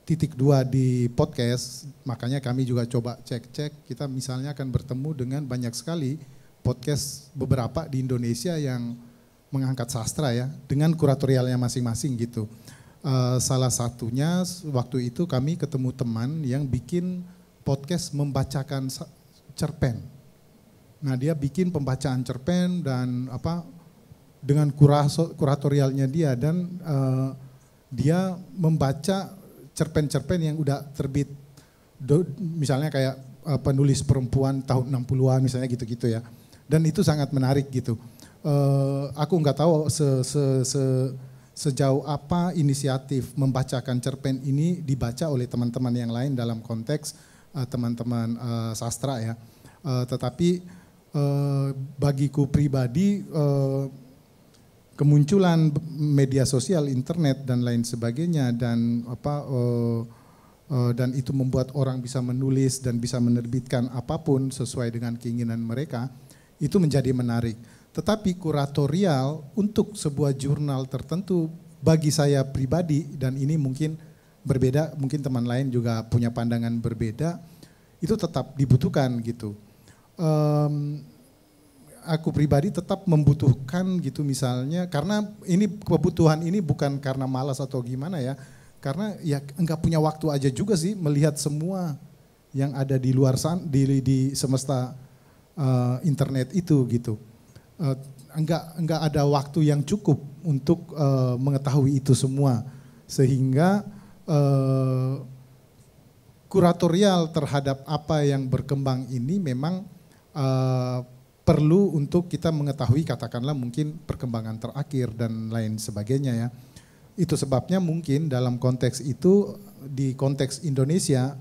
Titik 2 di podcast, makanya kami juga coba cek-cek, kita misalnya akan bertemu dengan banyak sekali podcast beberapa di Indonesia yang mengangkat sastra ya, dengan kuratorialnya masing-masing gitu. Salah satunya waktu itu kami ketemu teman yang bikin podcast membacakan cerpen. Nah dia bikin pembacaan cerpen dan apa dengan kuratorialnya dia, dan dia membaca cerpen-cerpen yang udah terbit, misalnya kayak penulis perempuan tahun 60-an misalnya gitu-gitu ya. Dan itu sangat menarik gitu. Aku nggak tahu sejauh apa inisiatif membacakan cerpen ini dibaca oleh teman-teman yang lain dalam konteks teman-teman sastra ya. Tetapi bagiku pribadi kemunculan media sosial, internet dan lain sebagainya dan dan itu membuat orang bisa menulis dan bisa menerbitkan apapun sesuai dengan keinginan mereka, itu menjadi menarik. Tetapi kuratorial untuk sebuah jurnal tertentu bagi saya pribadi, dan ini mungkin berbeda, mungkin teman lain juga punya pandangan berbeda, itu tetap dibutuhkan gitu. Aku pribadi tetap membutuhkan gitu misalnya, karena ini kebutuhan ini bukan karena malas atau gimana ya, karena ya enggak punya waktu aja juga sih melihat semua yang ada di luar sana, di semesta internet itu gitu. Enggak ada waktu yang cukup untuk mengetahui itu semua, sehingga kuratorial terhadap apa yang berkembang ini memang perlu untuk kita mengetahui, katakanlah mungkin perkembangan terakhir dan lain sebagainya ya. Itu sebabnya mungkin dalam konteks itu, di konteks Indonesia,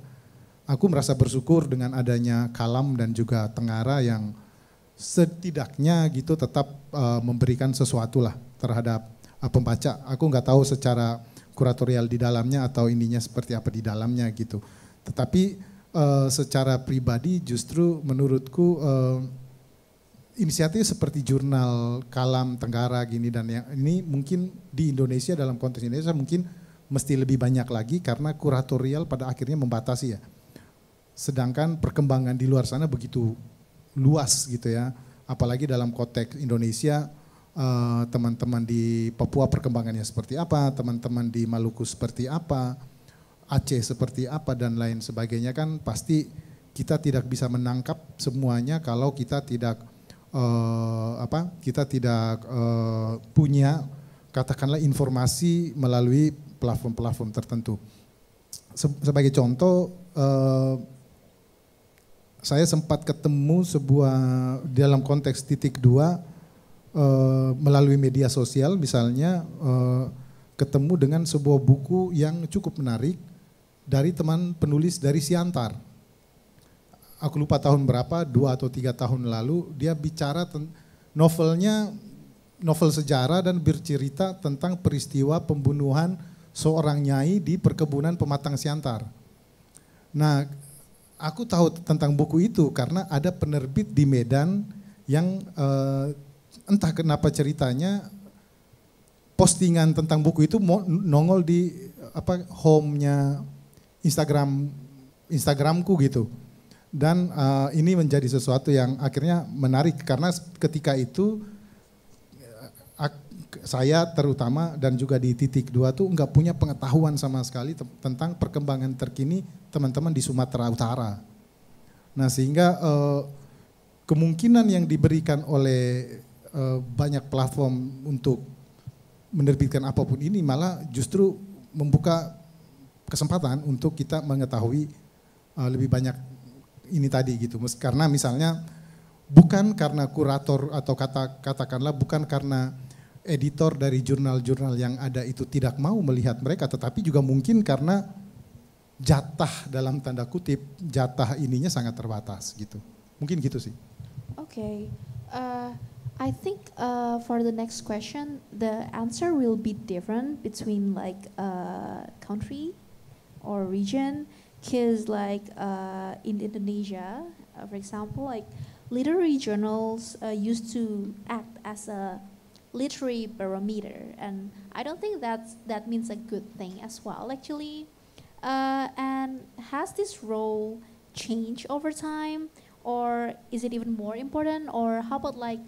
aku merasa bersyukur dengan adanya Kalam dan juga Tengara yang setidaknya gitu tetap memberikan sesuatu lah terhadap pembaca. Aku nggak tahu secara kuratorial di dalamnya atau ininya seperti apa di dalamnya gitu. Tetapi secara pribadi justru menurutku inisiatif seperti jurnal Kalam, Tenggara gini dan yang ini mungkin di Indonesia, dalam konteks Indonesia mungkin mesti lebih banyak lagi karena kuratorial pada akhirnya membatasi ya. Sedangkan perkembangan di luar sana begitu luas gitu ya. Apalagi dalam konteks Indonesia, teman-teman di Papua perkembangannya seperti apa, teman-teman di Maluku seperti apa, Aceh seperti apa dan lain sebagainya, kan pasti kita tidak bisa menangkap semuanya kalau kita tidak punya katakanlah informasi melalui platform-platform tertentu. Sebagai contoh, saya sempat ketemu dalam konteks Titik 2 melalui media sosial misalnya, ketemu dengan sebuah buku yang cukup menarik dari teman penulis dari Siantar. Aku lupa tahun berapa, 2 atau 3 tahun lalu, dia bicara novel sejarah dan bercerita tentang peristiwa pembunuhan seorang nyai di perkebunan Pematang Siantar. Nah, aku tahu tentang buku itu karena ada penerbit di Medan yang entah kenapa ceritanya postingan tentang buku itu nongol di home-nya Instagramku gitu. Dan ini menjadi sesuatu yang akhirnya menarik karena ketika itu saya terutama dan juga di titik 2 tuh nggak punya pengetahuan sama sekali tentang perkembangan terkini teman-teman di Sumatera Utara. Nah sehingga kemungkinan yang diberikan oleh banyak platform untuk menerbitkan apapun ini malah justru membuka kesempatan untuk kita mengetahui lebih banyak ini tadi gitu. Karena misalnya bukan karena kurator atau katakanlah bukan karena editor dari jurnal-jurnal yang ada itu tidak mau melihat mereka, tetapi juga mungkin karena jatah dalam tanda kutip, jatah ininya sangat terbatas gitu. Mungkin gitu sih. Okay, I think for the next question, the answer will be different between like country or region, because like in Indonesia, for example, like literary journals used to act as a literary barometer, and I don't think that means a good thing as well actually. And has this role changed over time, or is it even more important? Or how about like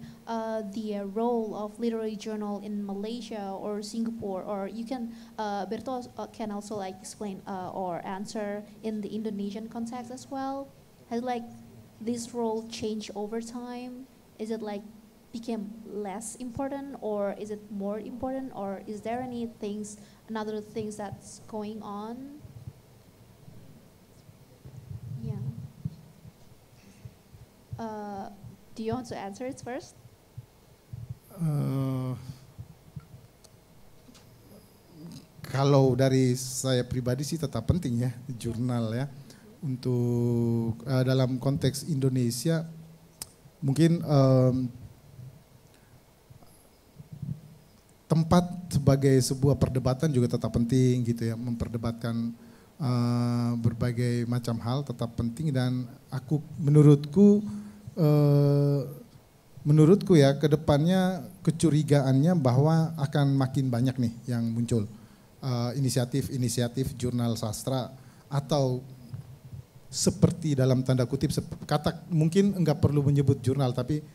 the role of literary journal in Malaysia or Singapore, or you can Berto can also like explain or answer in the Indonesian context as well. Has like this role changed over time? Is it like became less important, or is it more important, or is there any things, another things that's going on? Yeah. Do you want to answer it first? Kalau dari saya pribadi sih tetap penting ya jurnal ya untuk dalam konteks Indonesia mungkin tempat sebagai sebuah perdebatan juga tetap penting gitu ya, memperdebatkan berbagai macam hal tetap penting, dan menurutku ya kedepannya kecurigaannya bahwa akan makin banyak nih yang muncul inisiatif-inisiatif jurnal sastra atau seperti dalam tanda kutip mungkin enggak perlu menyebut jurnal tapi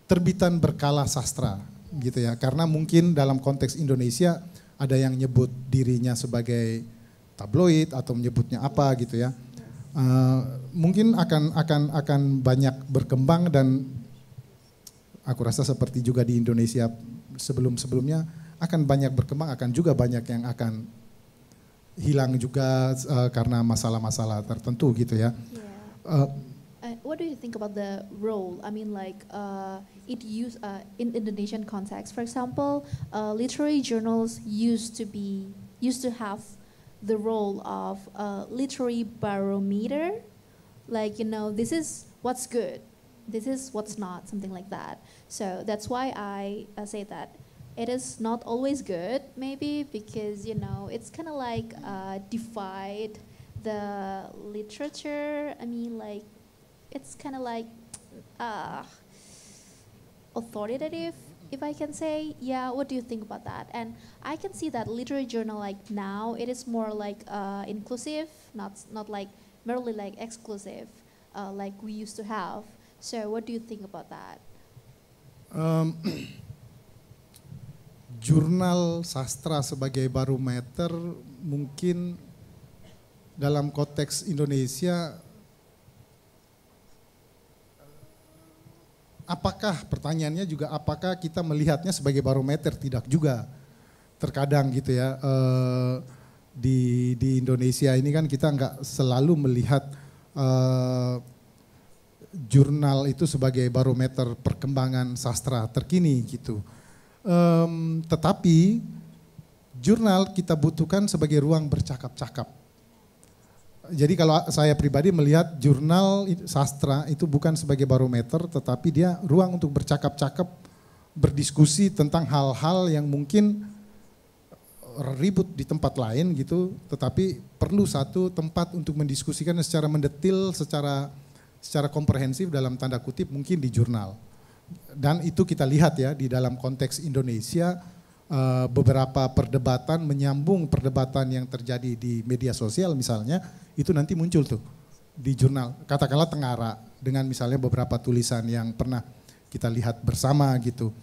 terbitan berkala sastra gitu ya, karena mungkin dalam konteks Indonesia ada yang nyebut dirinya sebagai tabloid atau menyebutnya apa gitu ya. Mungkin akan banyak berkembang, dan aku rasa seperti juga di Indonesia sebelumnya akan banyak berkembang, akan juga banyak yang akan hilang juga karena masalah-masalah tertentu gitu ya. What do you think about the role? I mean, like it used in Indonesian context. For example, literary journals used to have the role of a literary barometer, like this is what's good, this is what's not, something like that. So that's why I say that it is not always good, maybe because it's kind of like divide the literature. I mean, like it's kind of like authoritative, if I can say. Yeah, what do you think about that? And I can see that literary journal like now it is more like inclusive, not like merely like exclusive, like we used to have. So what do you think about that? Jurnal sastra sebagai barometer mungkin dalam konteks Indonesia, pertanyaannya juga apakah kita melihatnya sebagai barometer? Tidak juga. Terkadang gitu ya, di Indonesia ini kan kita nggak selalu melihat jurnal itu sebagai barometer perkembangan sastra terkini gitu. Tetapi jurnal kita butuhkan sebagai ruang bercakap-cakap. Jadi kalau saya pribadi melihat jurnal sastra itu bukan sebagai barometer, tetapi dia ruang untuk bercakap-cakap, berdiskusi tentang hal-hal yang mungkin ribut di tempat lain gitu, tetapi perlu satu tempat untuk mendiskusikan secara mendetil, secara komprehensif dalam tanda kutip mungkin di jurnal. Dan itu kita lihat ya di dalam konteks Indonesia, beberapa perdebatan menyambung perdebatan yang terjadi di media sosial misalnya, itu nanti muncul tuh di jurnal, katakanlah Tengara, dengan misalnya beberapa tulisan yang pernah kita lihat bersama gitu.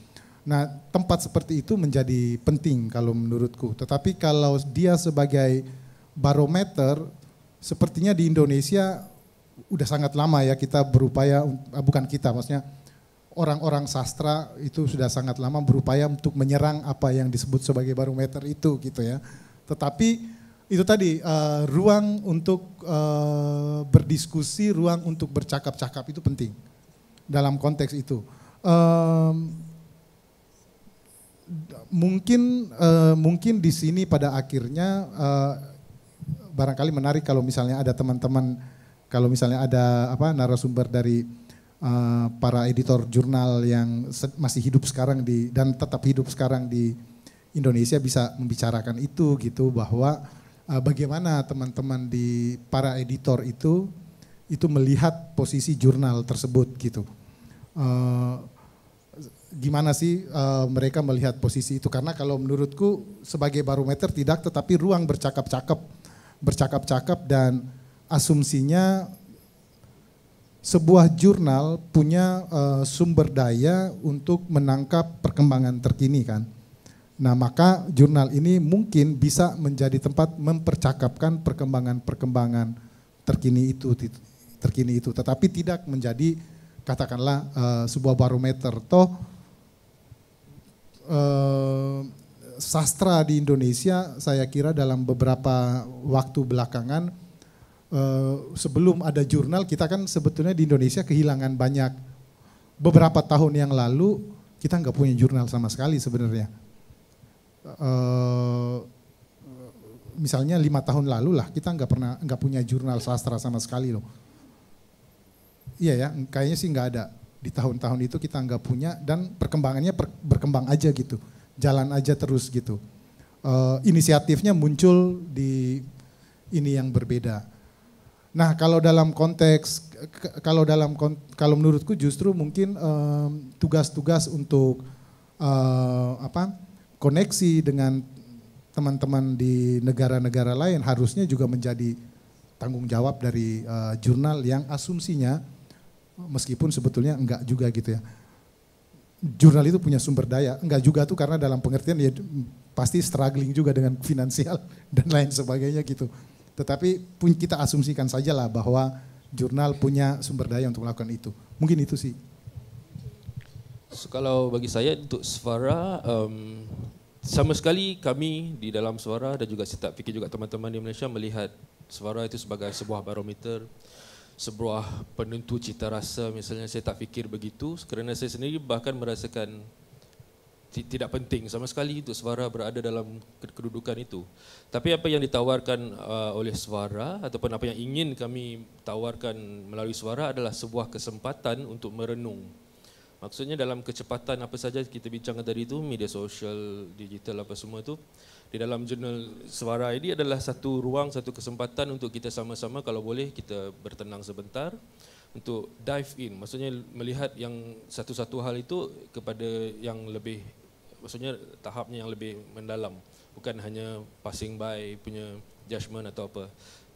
Nah, tempat seperti itu menjadi penting kalau menurutku. Tetapi kalau dia sebagai barometer, sepertinya di Indonesia udah sangat lama ya kita berupaya, bukan kita maksudnya, orang-orang sastra itu sudah sangat lama berupaya untuk menyerang apa yang disebut sebagai barometer itu gitu ya. Tetapi itu tadi ruang untuk berdiskusi, ruang untuk bercakap-cakap itu penting dalam konteks itu. Mungkin di sini pada akhirnya barangkali menarik kalau misalnya ada teman-teman, kalau misalnya ada narasumber dari para editor jurnal yang masih hidup sekarang dan tetap hidup sekarang di Indonesia bisa membicarakan itu gitu, bahwa bagaimana teman-teman di para editor itu melihat posisi jurnal tersebut gitu. Gimana sih mereka melihat posisi itu, karena kalau menurutku sebagai barometer tidak, tetapi ruang bercakap-cakap dan asumsinya sebuah jurnal punya sumber daya untuk menangkap perkembangan terkini kan. Nah, maka jurnal ini mungkin bisa menjadi tempat mempercakapkan perkembangan-perkembangan terkini itu, tetapi tidak menjadi katakanlah sebuah barometer. Toh sastra di Indonesia saya kira dalam beberapa waktu belakangan, sebelum ada jurnal, kita kan sebetulnya di Indonesia kehilangan banyak. Beberapa tahun yang lalu kita nggak punya jurnal sama sekali sebenarnya. Misalnya 5 tahun lalu lah kita nggak punya jurnal sastra sama sekali loh. Iya ya, kayaknya sih nggak ada. Di tahun-tahun itu kita nggak punya, dan perkembangannya berkembang aja gitu, jalan aja terus gitu. Inisiatifnya muncul di ini yang berbeda. Nah, kalau menurutku justru mungkin tugas-tugas untuk koneksi dengan teman-teman di negara-negara lain harusnya juga menjadi tanggung jawab dari jurnal yang asumsinya, meskipun sebetulnya enggak juga gitu ya. Jurnal itu punya sumber daya, enggak juga tuh, karena dalam pengertian ya pasti struggling juga dengan finansial dan lain sebagainya gitu. Tetapi kita asumsikan sajalah bahwa jurnal punya sumber daya untuk melakukan itu. Mungkin itu sih. So, kalau bagi saya untuk Suara, sama sekali kami di dalam Suara dan juga saya tak fikir juga teman-teman di Malaysia melihat Suara itu sebagai sebuah barometer, sebuah penentu cita rasa misalnya. Saya tak fikir begitu, kerana saya sendiri bahkan merasakan tidak penting sama sekali untuk Suara berada dalam kedudukan itu. Tapi apa yang ditawarkan oleh Suara ataupun apa yang ingin kami tawarkan melalui Suara adalah sebuah kesempatan untuk merenung. Maksudnya dalam kecepatan apa saja kita bincangkan tadi itu, media sosial, digital apa semua itu, di dalam jurnal Suara ini adalah satu ruang, satu kesempatan untuk kita sama-sama kalau boleh kita bertenang sebentar untuk dive in. Maksudnya melihat yang satu-satu hal itu kepada yang lebih, maksudnya tahapnya yang lebih mendalam, bukan hanya passing by punya judgement atau apa.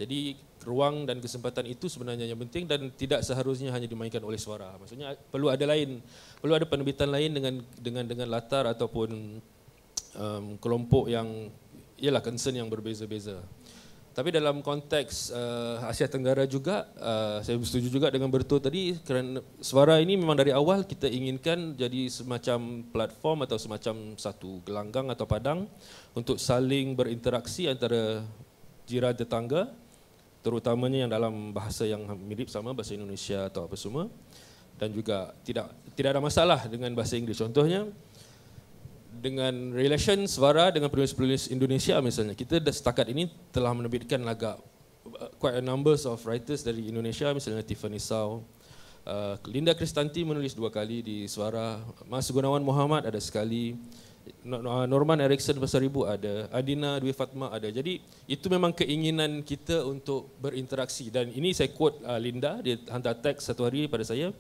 Jadi ruang dan kesempatan itu sebenarnya yang penting dan tidak seharusnya hanya dimainkan oleh Suara. Maksudnya perlu ada penerbitan lain dengan latar ataupun kelompok yang ialah concern yang berbeza-beza. Tapi dalam konteks Asia Tenggara juga, saya setuju juga dengan Berto tadi, kerana Suara ini memang dari awal kita inginkan jadi semacam platform atau semacam satu gelanggang atau padang untuk saling berinteraksi antara jiran tetangga, terutamanya yang dalam bahasa yang mirip sama, bahasa Indonesia atau apa semua, dan juga tidak ada masalah dengan bahasa Inggeris. Contohnya, dengan relation Suara dengan penulis-penulis Indonesia misalnya, kita setakat ini telah menerbitkan quite a numbers of writers dari Indonesia, misalnya Tiffany Sau, Linda Kristanti menulis 2 kali di Suara, Mas Gunawan Muhammad ada sekali, Norman Erickson Pasaribu ada, Adina Dwi Fatma ada. Jadi itu memang keinginan kita untuk berinteraksi, dan ini saya quote Linda, dia hantar teks satu hari pada saya.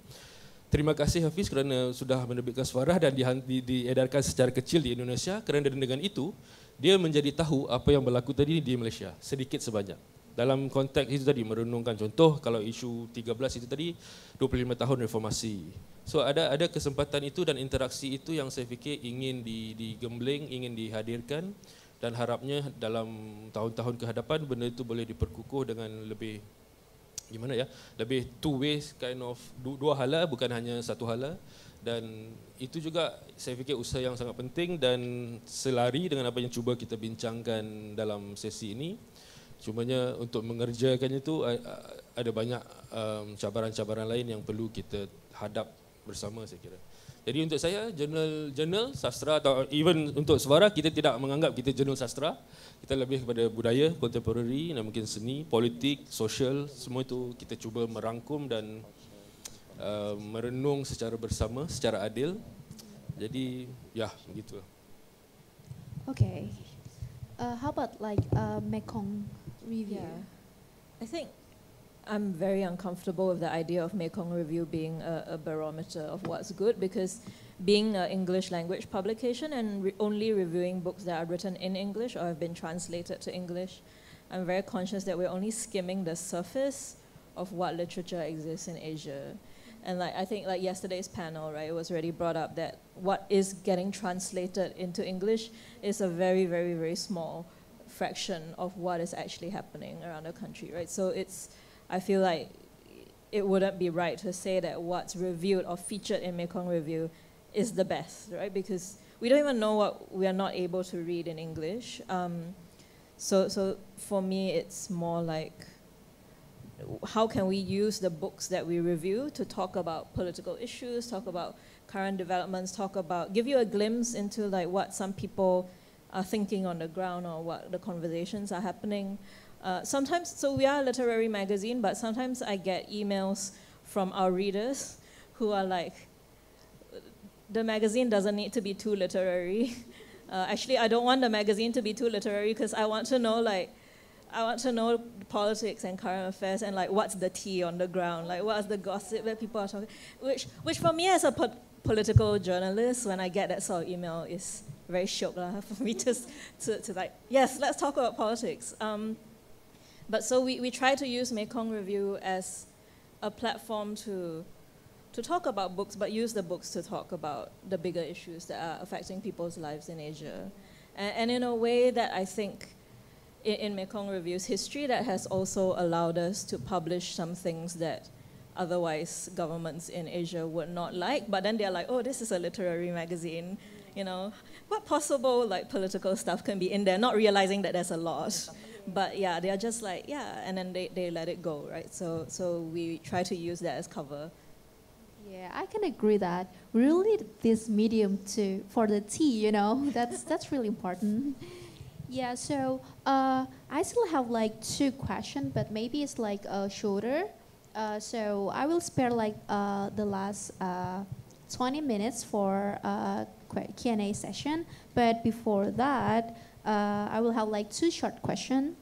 terima kasih Hafiz kerana sudah menerbitkan Suara dan diedarkan secara kecil di Indonesia, kerana dengan itu dia menjadi tahu apa yang berlaku tadi di Malaysia sedikit sebanyak. Dalam konteks itu tadi merenungkan, contoh kalau isu 13 itu tadi 25 tahun reformasi. So ada kesempatan itu dan interaksi itu yang saya fikir ingin digembling, ingin dihadirkan, dan harapnya dalam tahun-tahun ke hadapan benda itu boleh diperkukuh dengan lebih gimana ya, lebih two ways kind of, dua hala bukan hanya satu hala. Dan itu juga saya fikir usaha yang sangat penting dan selari dengan apa yang cuba kita bincangkan dalam sesi ini. Cumanya untuk mengerjakannya itu ada banyak cabaran-cabaran lain yang perlu kita hadap bersama, saya kira. Jadi untuk saya, jurnal sastra atau even untuk Suara, kita tidak menganggap kita jurnal sastra. Kita lebih kepada budaya, contemporary, dan mungkin seni, politik, sosial, semua itu kita cuba merangkum dan merenung secara bersama, secara adil. Jadi, ya, begitu. Okay. How about like Mekong Review? Yeah. I think I'm very uncomfortable with the idea of Mekong Review being a barometer of what's good, because being an English language publication and only reviewing books that are written in English or have been translated to English, I'm very conscious that we're only skimming the surface of what literature exists in Asia. And like I think like yesterday's panel, right, it was already brought up that what is getting translated into English is a very, very, very small fraction of what is actually happening around the country, right? So I feel like it wouldn't be right to say that what's reviewed or featured in Mekong Review is the best, right? Because we don't even know what we are not able to read in English. So for me, it's more like, how can we use the books that we review to talk about political issues, talk about current developments, give you a glimpse into like what some people are thinking on the ground or what the conversations are happening. Sometimes, so we are a literary magazine, but sometimes I get emails from our readers who are like, the magazine doesn't need to be too literary. Actually, I don't want the magazine to be too literary because I want to know politics and current affairs and like what's the tea on the ground, like what's the gossip that people are talking, which for me as a political journalist, when I get that sort of email, is very shock for me to like, yes, let's talk about politics. But so we try to use Mekong Review as a platform to talk about books, but use the books to talk about the bigger issues that are affecting people's lives in Asia. And in a way that I think in Mekong Review's history, that has also allowed us to publish some things that otherwise governments in Asia would not like, but then they're like, oh, this is a literary magazine, you know, what possible like political stuff can be in there, not realizing that there's a lot. But yeah, they're just like, yeah, and then they let it go, right? So we try to use that as cover. Yeah, I can agree that we really need this medium for the tea, you know, that's really important. Yeah, so I still have like 2 questions, but maybe it's like shorter. So I will spare like the last 20 minutes for Q&A session. But before that, I will have like 2 short questions.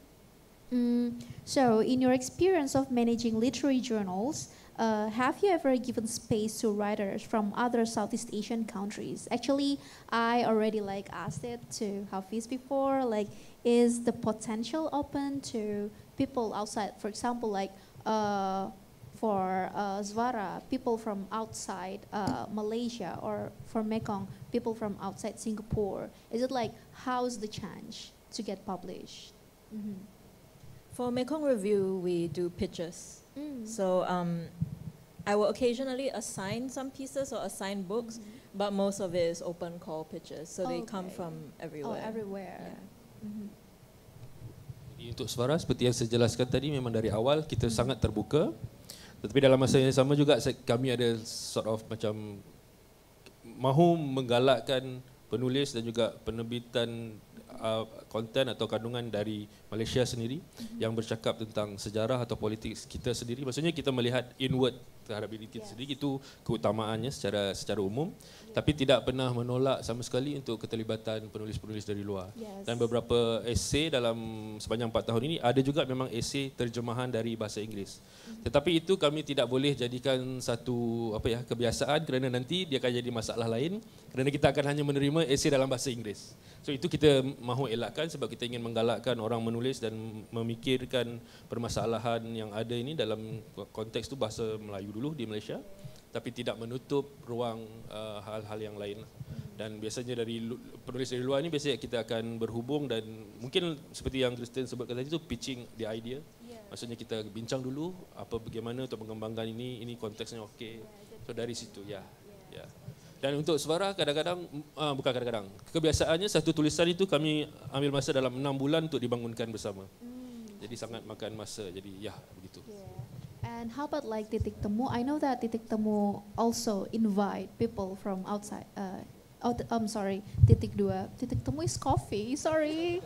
So in your experience of managing literary journals, have you ever given space to writers from other Southeast Asian countries? Actually, I already like asked it to Hafiz before, like, is the potential open to people outside, for example, like for Zwara, people from outside Malaysia, or for Mekong, people from outside Singapore? Is it like, how's the chance to get published? Mm-hmm. For Mekong Review, we do pitches. So I will occasionally assign some pieces or assign books, but most of it is open call pitches. So they come from everywhere. Oh, everywhere. Yeah. Jadi untuk Suara, seperti yang saya jelaskan tadi, memang dari awal kita sangat terbuka. Tetapi dalam masa yang sama juga kami ada sort of macam mahu menggalakkan penulis dan juga penerbitan konten atau kandungan dari Malaysia sendiri yang bercakap tentang sejarah atau politik kita sendiri. Maksudnya kita melihat inward terhadap diri kita sendiri, itu keutamaannya secara umum, tapi tidak pernah menolak sama sekali untuk keterlibatan penulis-penulis dari luar. Dan beberapa esei dalam sepanjang 4 tahun ini ada juga memang esei terjemahan dari bahasa Inggeris. Tetapi itu kami tidak boleh jadikan satu kebiasaan, kerana nanti dia akan jadi masalah lain kerana kita akan hanya menerima esei dalam bahasa Inggeris. So itu kita mahu elakkan sebab kita ingin menggalakkan orang menulis dan memikirkan permasalahan yang ada ini dalam konteks tu bahasa Melayu dulu di Malaysia, tapi tidak menutup ruang hal-hal yang lain. Dan biasanya dari penulis dari luar ini biasanya kita akan berhubung dan mungkin seperti yang Kristen sebutkan tadi itu pitching the idea. Maksudnya kita bincang dulu bagaimana untuk mengembangkan ini konteksnya okey. So dari situ ya. Dan untuk suara kadang-kadang bukan kadang-kadang. Kebiasaannya satu tulisan itu kami ambil masa dalam 6 bulan untuk dibangunkan bersama. Jadi sangat makan masa. Jadi ya begitu. And how about like Titik Temu? I know that Titik Temu also invite people from outside. I'm sorry, Titik Dua. Titik Temu is coffee. Sorry.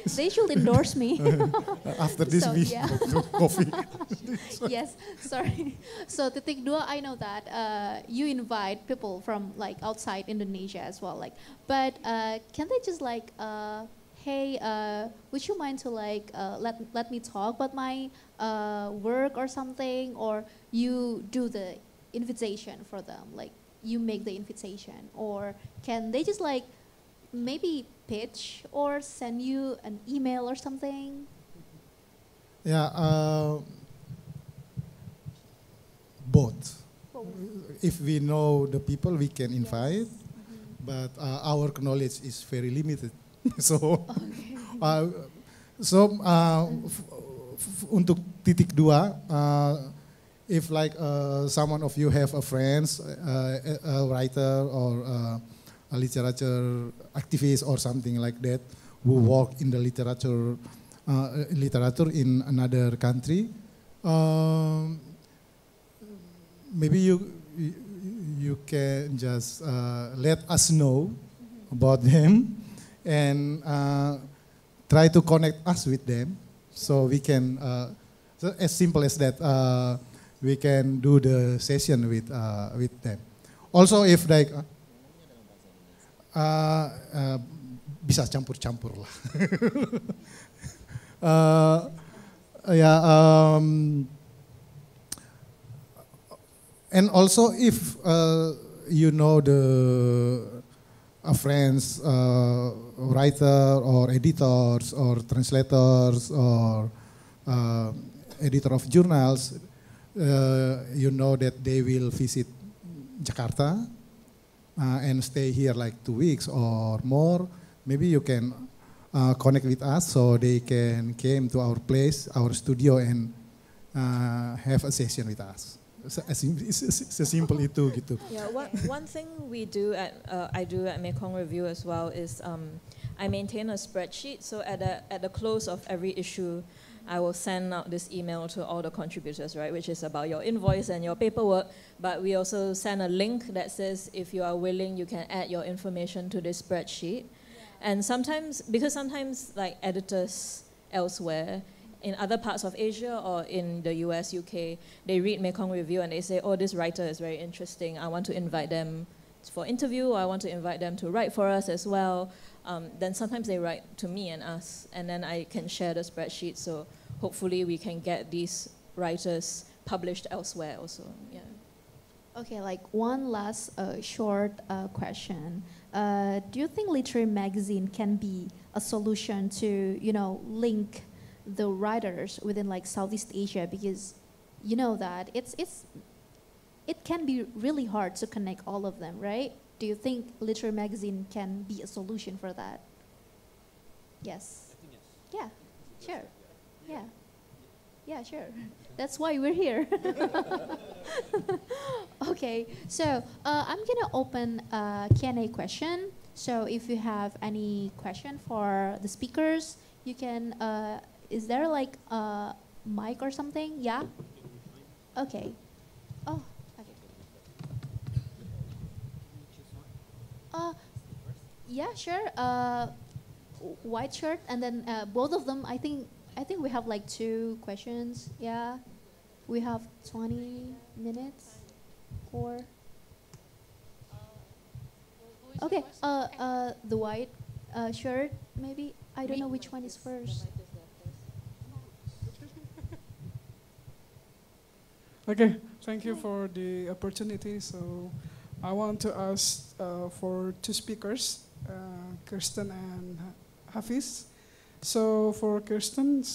They should endorse me. After this, So, we yeah. do coffee. Yes, sorry. So Titik Dua, I know that you invite people from like outside Indonesia as well. Like, but can they just like, hey, would you mind to like let me talk about my work or something, or you do the invitation for them, like you make the invitation, or can they just like maybe pitch or send you an email or something? Yeah, both. If we know the people, we can invite, but our knowledge is very limited. So, untuk Titik Dua, if like someone of you have a friends, a writer or a literature activist or something like that, who work in the literature in another country, maybe you can just let us know about them and try to connect us with them, so we can, so as simple as that, we can do the session with them. Also, if like bisa campur-campur lah. And also if you know the friends, writer or editors or translators or editor of journals, you know that they will visit Jakarta and stay here like 2 weeks or more. Maybe you can connect with us so they can came to our place, our studio, and have a session with us. It's simple itu gitu. Yeah, one thing we do I do at Mekong Review as well is I maintain a spreadsheet. So at the close of every issue, I will send out this email to all the contributors, right, which is about your invoice and your paperwork. But we also send a link that says if you are willing, you can add your information to this spreadsheet. And sometimes, because sometimes like editors elsewhere, in other parts of Asia or in the US, UK, they read Mekong Review and they say, oh, this writer is very interesting. I want to invite them for interview, or I want to invite them to write for us as well. Then sometimes they write to me and us, and then I can share the spreadsheet. So hopefully we can get these writers published elsewhere also. Yeah. Okay, like one last short question. Do you think literary magazine can be a solution to, link the writers within like Southeast Asia? Because you know that it can be really hard to connect all of them, right? Do you think literary magazine can be a solution for that? Yes. I think yes. Yeah, sure. Yeah. Yeah, sure. That's why we're here. Okay, so I'm gonna open a Q&A question. So if you have any question for the speakers, you can, is there like a mic or something? Yeah? Okay. Oh, okay. Yeah, sure. White shirt, and then both of them. I think we have like 2 questions. Yeah, we have 20 minutes, or. Okay. The white shirt, maybe. I don't know which one is first. Okay, thank you for the opportunity. So I want to ask for 2 speakers, Kirsten and Hafiz. So for Kirsten,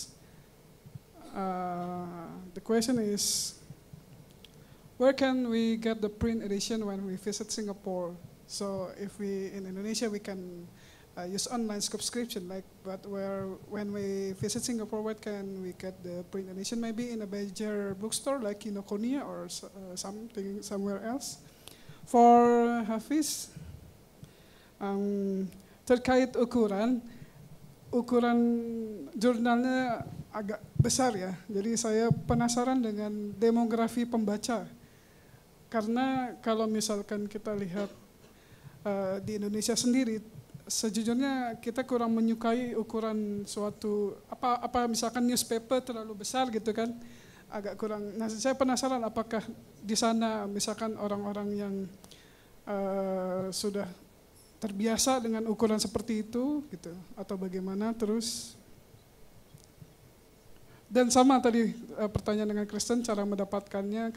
the question is, where can we get the print edition when we visit Singapore? So if we, in Indonesia, we can use online subscription, but when we visit Singapore, where can we get the print edition? Maybe in a major bookstore like Kinokuniya or something somewhere else. For Hafiz, terkait ukuran jurnalnya agak besar ya. Jadi saya penasaran dengan demografi pembaca. Karena kalau misalkan kita lihat di Indonesia sendiri, sejujurnya kita kurang menyukai ukuran suatu apa misalkan newspaper terlalu besar gitu kan, agak kurang. Nah, saya penasaran apakah di sana misalkan orang-orang yang sudah terbiasa dengan ukuran seperti itu gitu atau bagaimana. Terus dan sama tadi pertanyaan dengan Kristen, cara mendapatkannya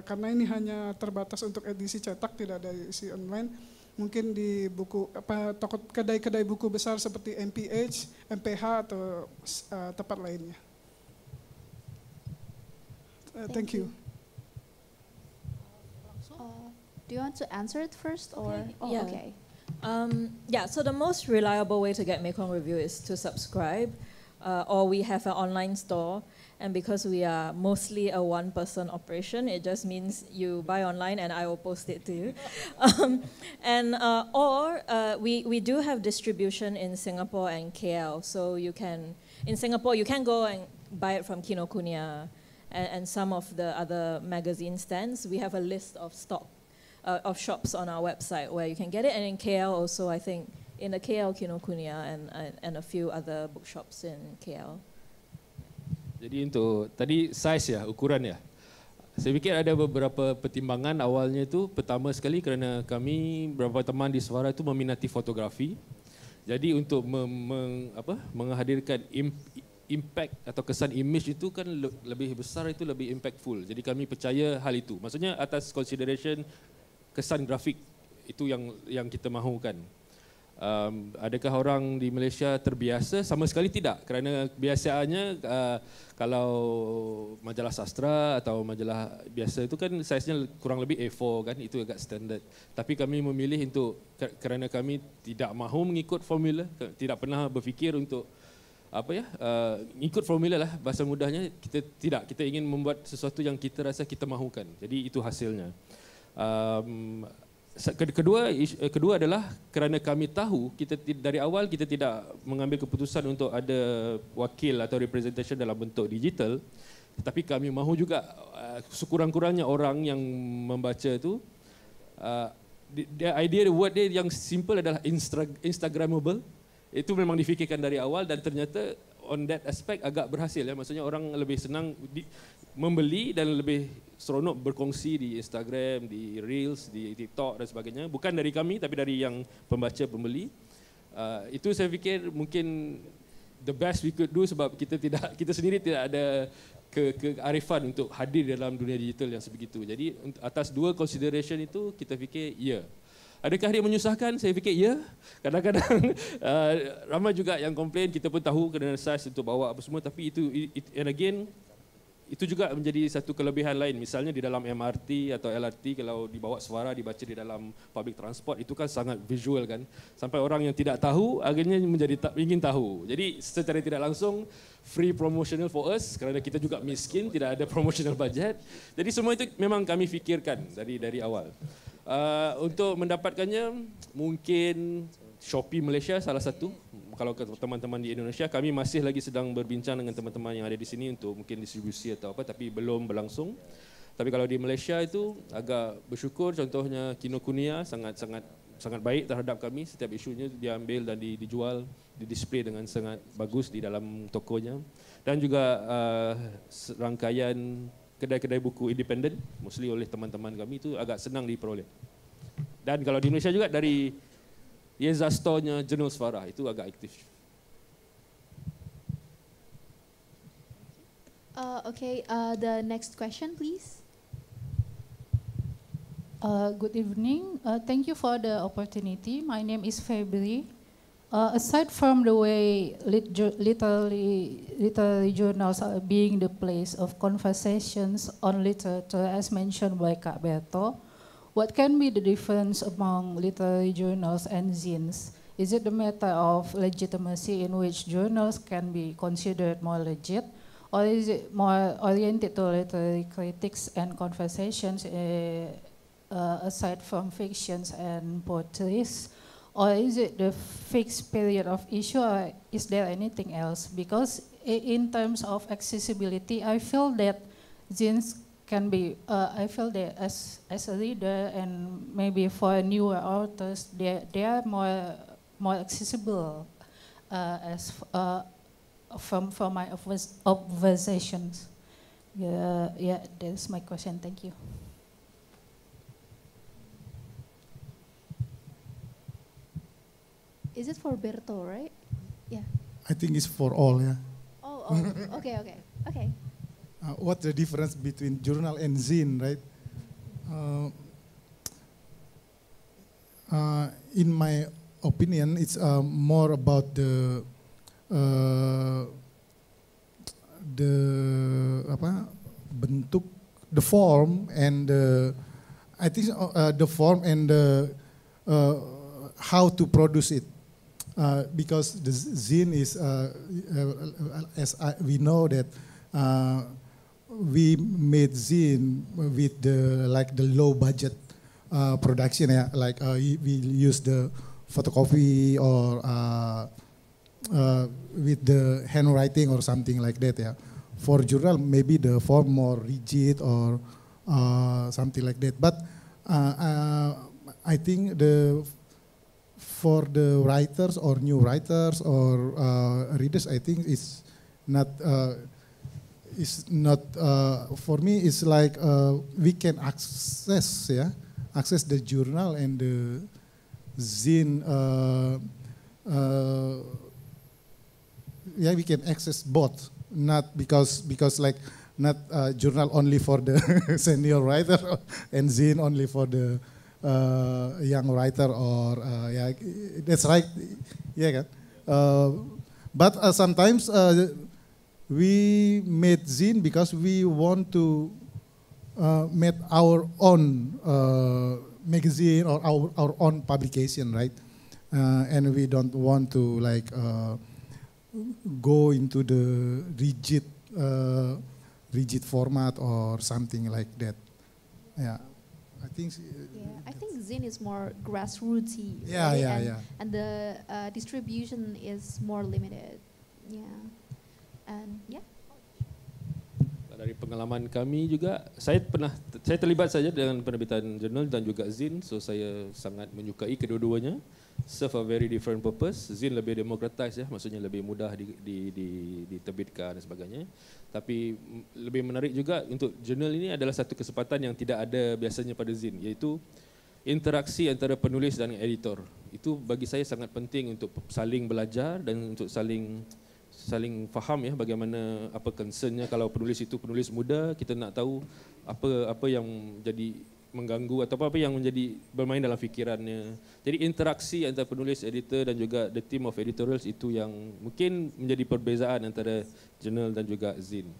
karena ini hanya terbatas untuk edisi cetak, tidak ada edisi online. Mungkin di buku toko kedai-kedai buku besar seperti MPH, MPH atau tempat lainnya. Thank you. Do you want to answer it first, or okay? Yeah. So the most reliable way to get Mekong Review is to subscribe, or we have an online store. And because we are mostly a one-person operation, it just means you buy online and I will post it to you. We do have distribution in Singapore and KL. So in Singapore, you can go and buy it from Kinokuniya and some of the other magazine stands. We have a list of stock of shops on our website where you can get it. And in KL also, I think, in the KL Kinokuniya and a few other bookshops in KL. Jadi untuk tadi size ya, ukuran ya. Saya fikir ada beberapa pertimbangan awalnya itu. Pertama sekali kerana kami beberapa teman di Suara itu meminati fotografi. Jadi untuk menghadirkan impact atau kesan image itu kan lebih besar, itu lebih impactful. Jadi kami percaya hal itu. Maksudnya atas consideration kesan grafik itu yang kita mahukan. Adakah orang di Malaysia terbiasa? Sama sekali tidak, kerana biasaannya kalau majalah sastra atau majalah biasa itu kan saiznya kurang lebih A4 kan, itu agak standard. Tapi kami memilih kerana kami tidak mahu mengikut formula, tidak pernah berfikir untuk ikut formula lah, bahasa mudahnya. Kita ingin membuat sesuatu yang kita rasa kita mahukan. Jadi itu hasilnya. Kedua adalah kerana kami tahu dari awal kita tidak mengambil keputusan untuk ada wakil atau representation dalam bentuk digital, tetapi kami mahu juga sekurang-kurangnya orang yang membaca itu word dia yang simple adalah Instagrammable. Itu memang difikirkan dari awal dan ternyata on that aspect agak berhasil ya. Maksudnya orang lebih senang membeli dan lebih seronok berkongsi di Instagram, di Reels, di TikTok dan sebagainya. Bukan dari kami tapi dari yang pembaca, pembeli. Itu saya fikir mungkin the best we could do sebab kita sendiri tidak ada kearifan untuk hadir dalam dunia digital yang sebegitu. Jadi atas dua consideration itu kita fikir ya. Adakah dia menyusahkan? Saya fikir ya. Kadang-kadang ramai juga yang komplain, kita pun tahu kena size untuk bawa apa semua, tapi and again, itu juga menjadi satu kelebihan lain. Misalnya di dalam MRT atau LRT, kalau dibawa suara, dibaca di dalam public transport, itu kan sangat visual kan. Sampai orang yang tidak tahu, akhirnya menjadi ingin tahu. Jadi secara tidak langsung, free promotional for us, kerana kita juga miskin, tidak ada promotional budget. Jadi semua itu memang kami fikirkan dari awal. Untuk mendapatkannya, mungkin Shopee Malaysia salah satu. Kalau teman-teman di Indonesia, kami masih lagi sedang berbincang dengan teman-teman yang ada di sini untuk mungkin distribusi atau apa, tapi belum berlangsung. Tapi kalau di Malaysia itu agak bersyukur, contohnya Kinokuniya sangat-sangat sangat baik terhadap kami. Setiap isunya dia ambil dan dijual, didisplay dengan sangat bagus di dalam tokonya. Dan juga rangkaian kedai-kedai buku independen, mostly oleh teman-teman kami, itu agak senang diperoleh. Dan kalau di Malaysia juga dari Yeza Store-nya Jurnal Sfara, itu agak aktif. The next question, please. Good evening. Thank you for the opportunity. My name is Febri. Aside from the way literary journals are being the place of conversations on literature as mentioned by Kak Berto, what can be the difference among literary journals and zines? Is it the matter of legitimacy in which journals can be considered more legit, or is it more oriented to literary critics and conversations aside from fictions and poetries? Or is it the fixed period of issue, or is there anything else? Because in terms of accessibility, I feel that zines can be, I feel that as a reader and maybe for newer authors, they are more accessible from my observations. Yeah, that's my question. Thank you. Is it for Berto, right? Yeah. I think it's for all, yeah. Oh, okay. What's the difference between journal and zine, right? In my opinion, it's more about the bentuk, the form, and I think the form and how to produce it. Because the zine is, we know that we made zine with the low budget production, yeah. Like we use the photocopy or with the handwriting or something like that, yeah. For journal, maybe the form more rigid or something like that. But I think for the writers or new writers or readers, I think it's not for me. It's like we can access the journal and the zine. We can access both. Not because like not journal only for the senior writer and zine only for the young writer or that's right, yeah. But sometimes we made zine because we want to make our own magazine or our own publication, right? And we don't want to like go into the rigid format or something like that. Yeah. I think zine is more grassrootsy. Yeah, right? yeah. And the distribution is more limited. Yeah. And yeah. Dari pengalaman kami juga, saya terlibat saja dengan penerbitan jurnal dan juga zine, so saya sangat menyukai kedua-duanya. Serve a very different purpose. Zine lebih democratized, ya, maksudnya lebih mudah diterbitkan dan sebagainya. Tapi lebih menarik juga untuk jurnal ini adalah satu kesempatan yang tidak ada biasanya pada zine, iaitu interaksi antara penulis dan editor. Itu bagi saya sangat penting untuk saling belajar dan untuk saling faham, ya, bagaimana apa concernnya. Kalau penulis itu penulis muda, kita nak tahu apa yang jadi mengganggu atau apa yang menjadi bermain dalam fikirannya. Jadi interaksi antara penulis, editor dan juga the team of editorials itu yang mungkin menjadi perbezaan antara jurnal dan juga zine.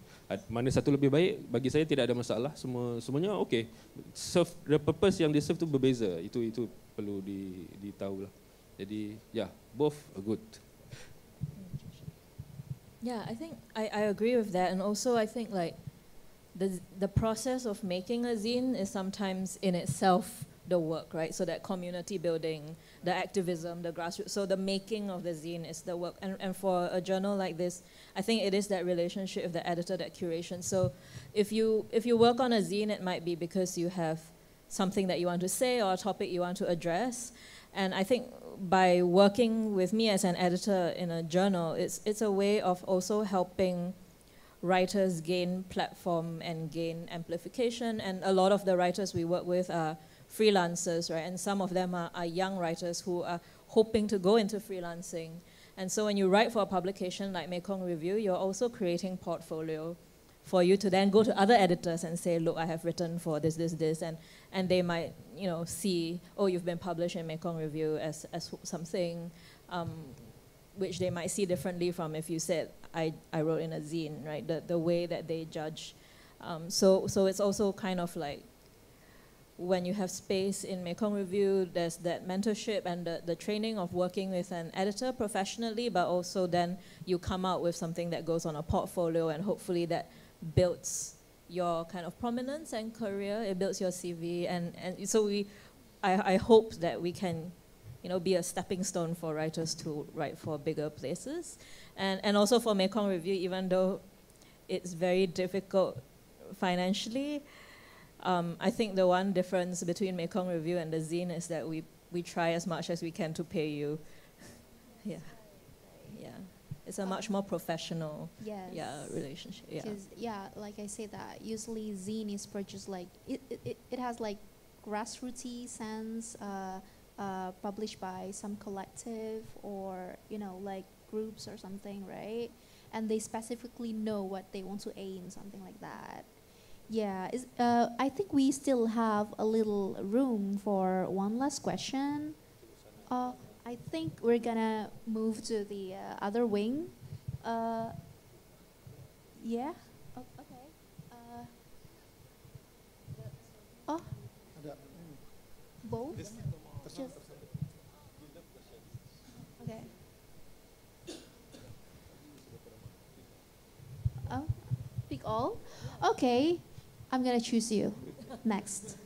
Mana satu lebih baik, bagi saya tidak ada masalah, semuanya okey. Serve the purpose yang di-serve itu berbeza. Itu perlu ditahulah. Jadi both are good. Yeah, I think I agree with that, and also I think like the process of making a zine is sometimes in itself the work, right? So that community building, the activism, the grassroots, so the making of the zine is the work. And for a journal like this, I think it is that relationship with the editor, that curation. So if you work on a zine, it might be because you have something that you want to say or a topic you want to address. And I think by working with me as an editor in a journal, it's a way of also helping writers gain platform and gain amplification. And a lot of the writers we work with are freelancers, right? And some of them are young writers who are hoping to go into freelancing. And so when you write for a publication like Mekong Review, you're also creating portfolio for you to then go to other editors and say, look, I have written for this, and they might, see, oh, you've been published in Mekong Review as something which they might see differently from if you said, I wrote in a zine, right? The way that they judge. So it's also kind of like, when you have space in Mekong Review, there's that mentorship and the training of working with an editor professionally, but also then you come out with something that goes on a portfolio, and hopefully that builds your kind of prominence and career, it builds your CV, and so I hope that we can be a stepping stone for writers to write for bigger places. And also for Mekong Review, even though it's very difficult financially, I think the one difference between Mekong Review and the zine is that we try as much as we can to pay you. Yeah. It's a much more professional relationship. Yeah. Because like I say that usually zine is purchased like it has like grassrootsy sense, published by some collective or like groups or something, right? And they specifically know what they want to aim, something like that. Yeah, I think we still have a little room for one last question. I think we're gonna move to the other wing. Yeah. Oh, okay. Both. Just. Okay. Oh, pick all. Okay. I'm gonna choose you next.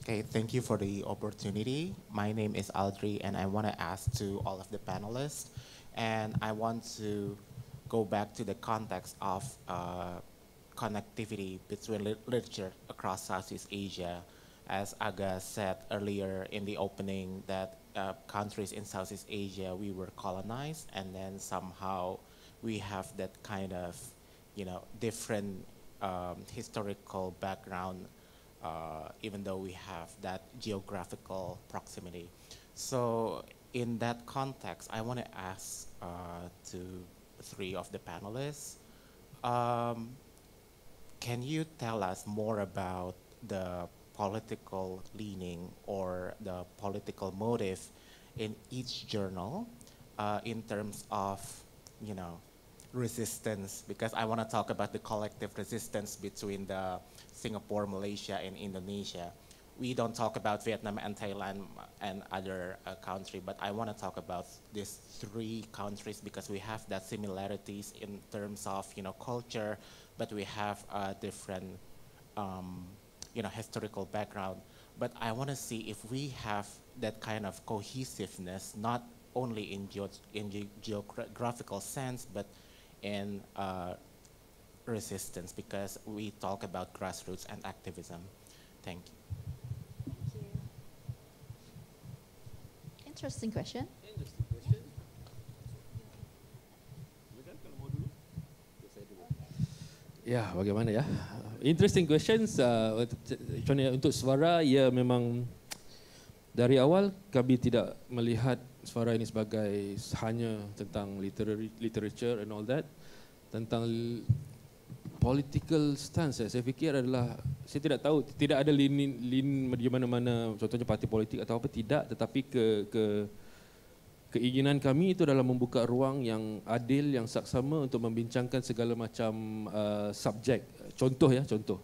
Okay, thank you for the opportunity. My name is Aldri, and I want to ask to all of the panelists, and I want to go back to the context of connectivity between literature across Southeast Asia. As Aga said earlier in the opening, that countries in Southeast Asia, we were colonized, and then somehow we have that kind of, different historical background, even though we have that geographical proximity. So in that context, I want to ask to three of the panelists, can you tell us more about the political leaning or the political motive in each journal in terms of, resistance, because I want to talk about the collective resistance between the Singapore, Malaysia, and Indonesia. We don't talk about Vietnam and Thailand and other countries, but I want to talk about these three countries because we have that similarities in terms of culture, but we have a different historical background. But I want to see if we have that kind of cohesiveness, not only in geographical sense, but in resistance, because we talk about grassroots and activism. Thank you. Thank you. Interesting question. Ya, bagaimana ya? Interesting questions. Contohnya untuk suara, ya memang dari awal kami tidak melihat suara ini sebagai hanya tentang literature and all that, tentang political stance. Saya fikir adalah, saya tidak tahu, tidak ada lin di mana-mana, contohnya parti politik atau apa, tidak, tetapi keinginan kami itu adalah membuka ruang yang adil, yang saksama untuk membincangkan segala macam subjek. Contoh.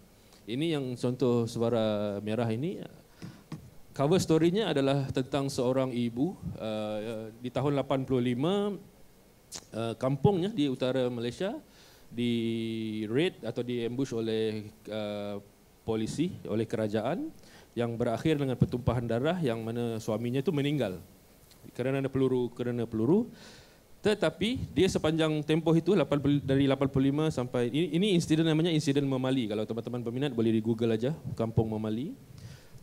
Ini yang contoh Suara Merah ini. Cover story-nya adalah tentang seorang ibu di tahun 85, kampungnya di utara Malaysia di raid atau di ambush oleh polisi, oleh kerajaan, yang berakhir dengan pertumpahan darah, yang mana suaminya itu meninggal kerana peluru. Tetapi dia sepanjang tempoh itu dari 85 sampai ini insiden namanya insiden Memali. Kalau teman-teman berminat boleh di Google aja, Kampung Memali.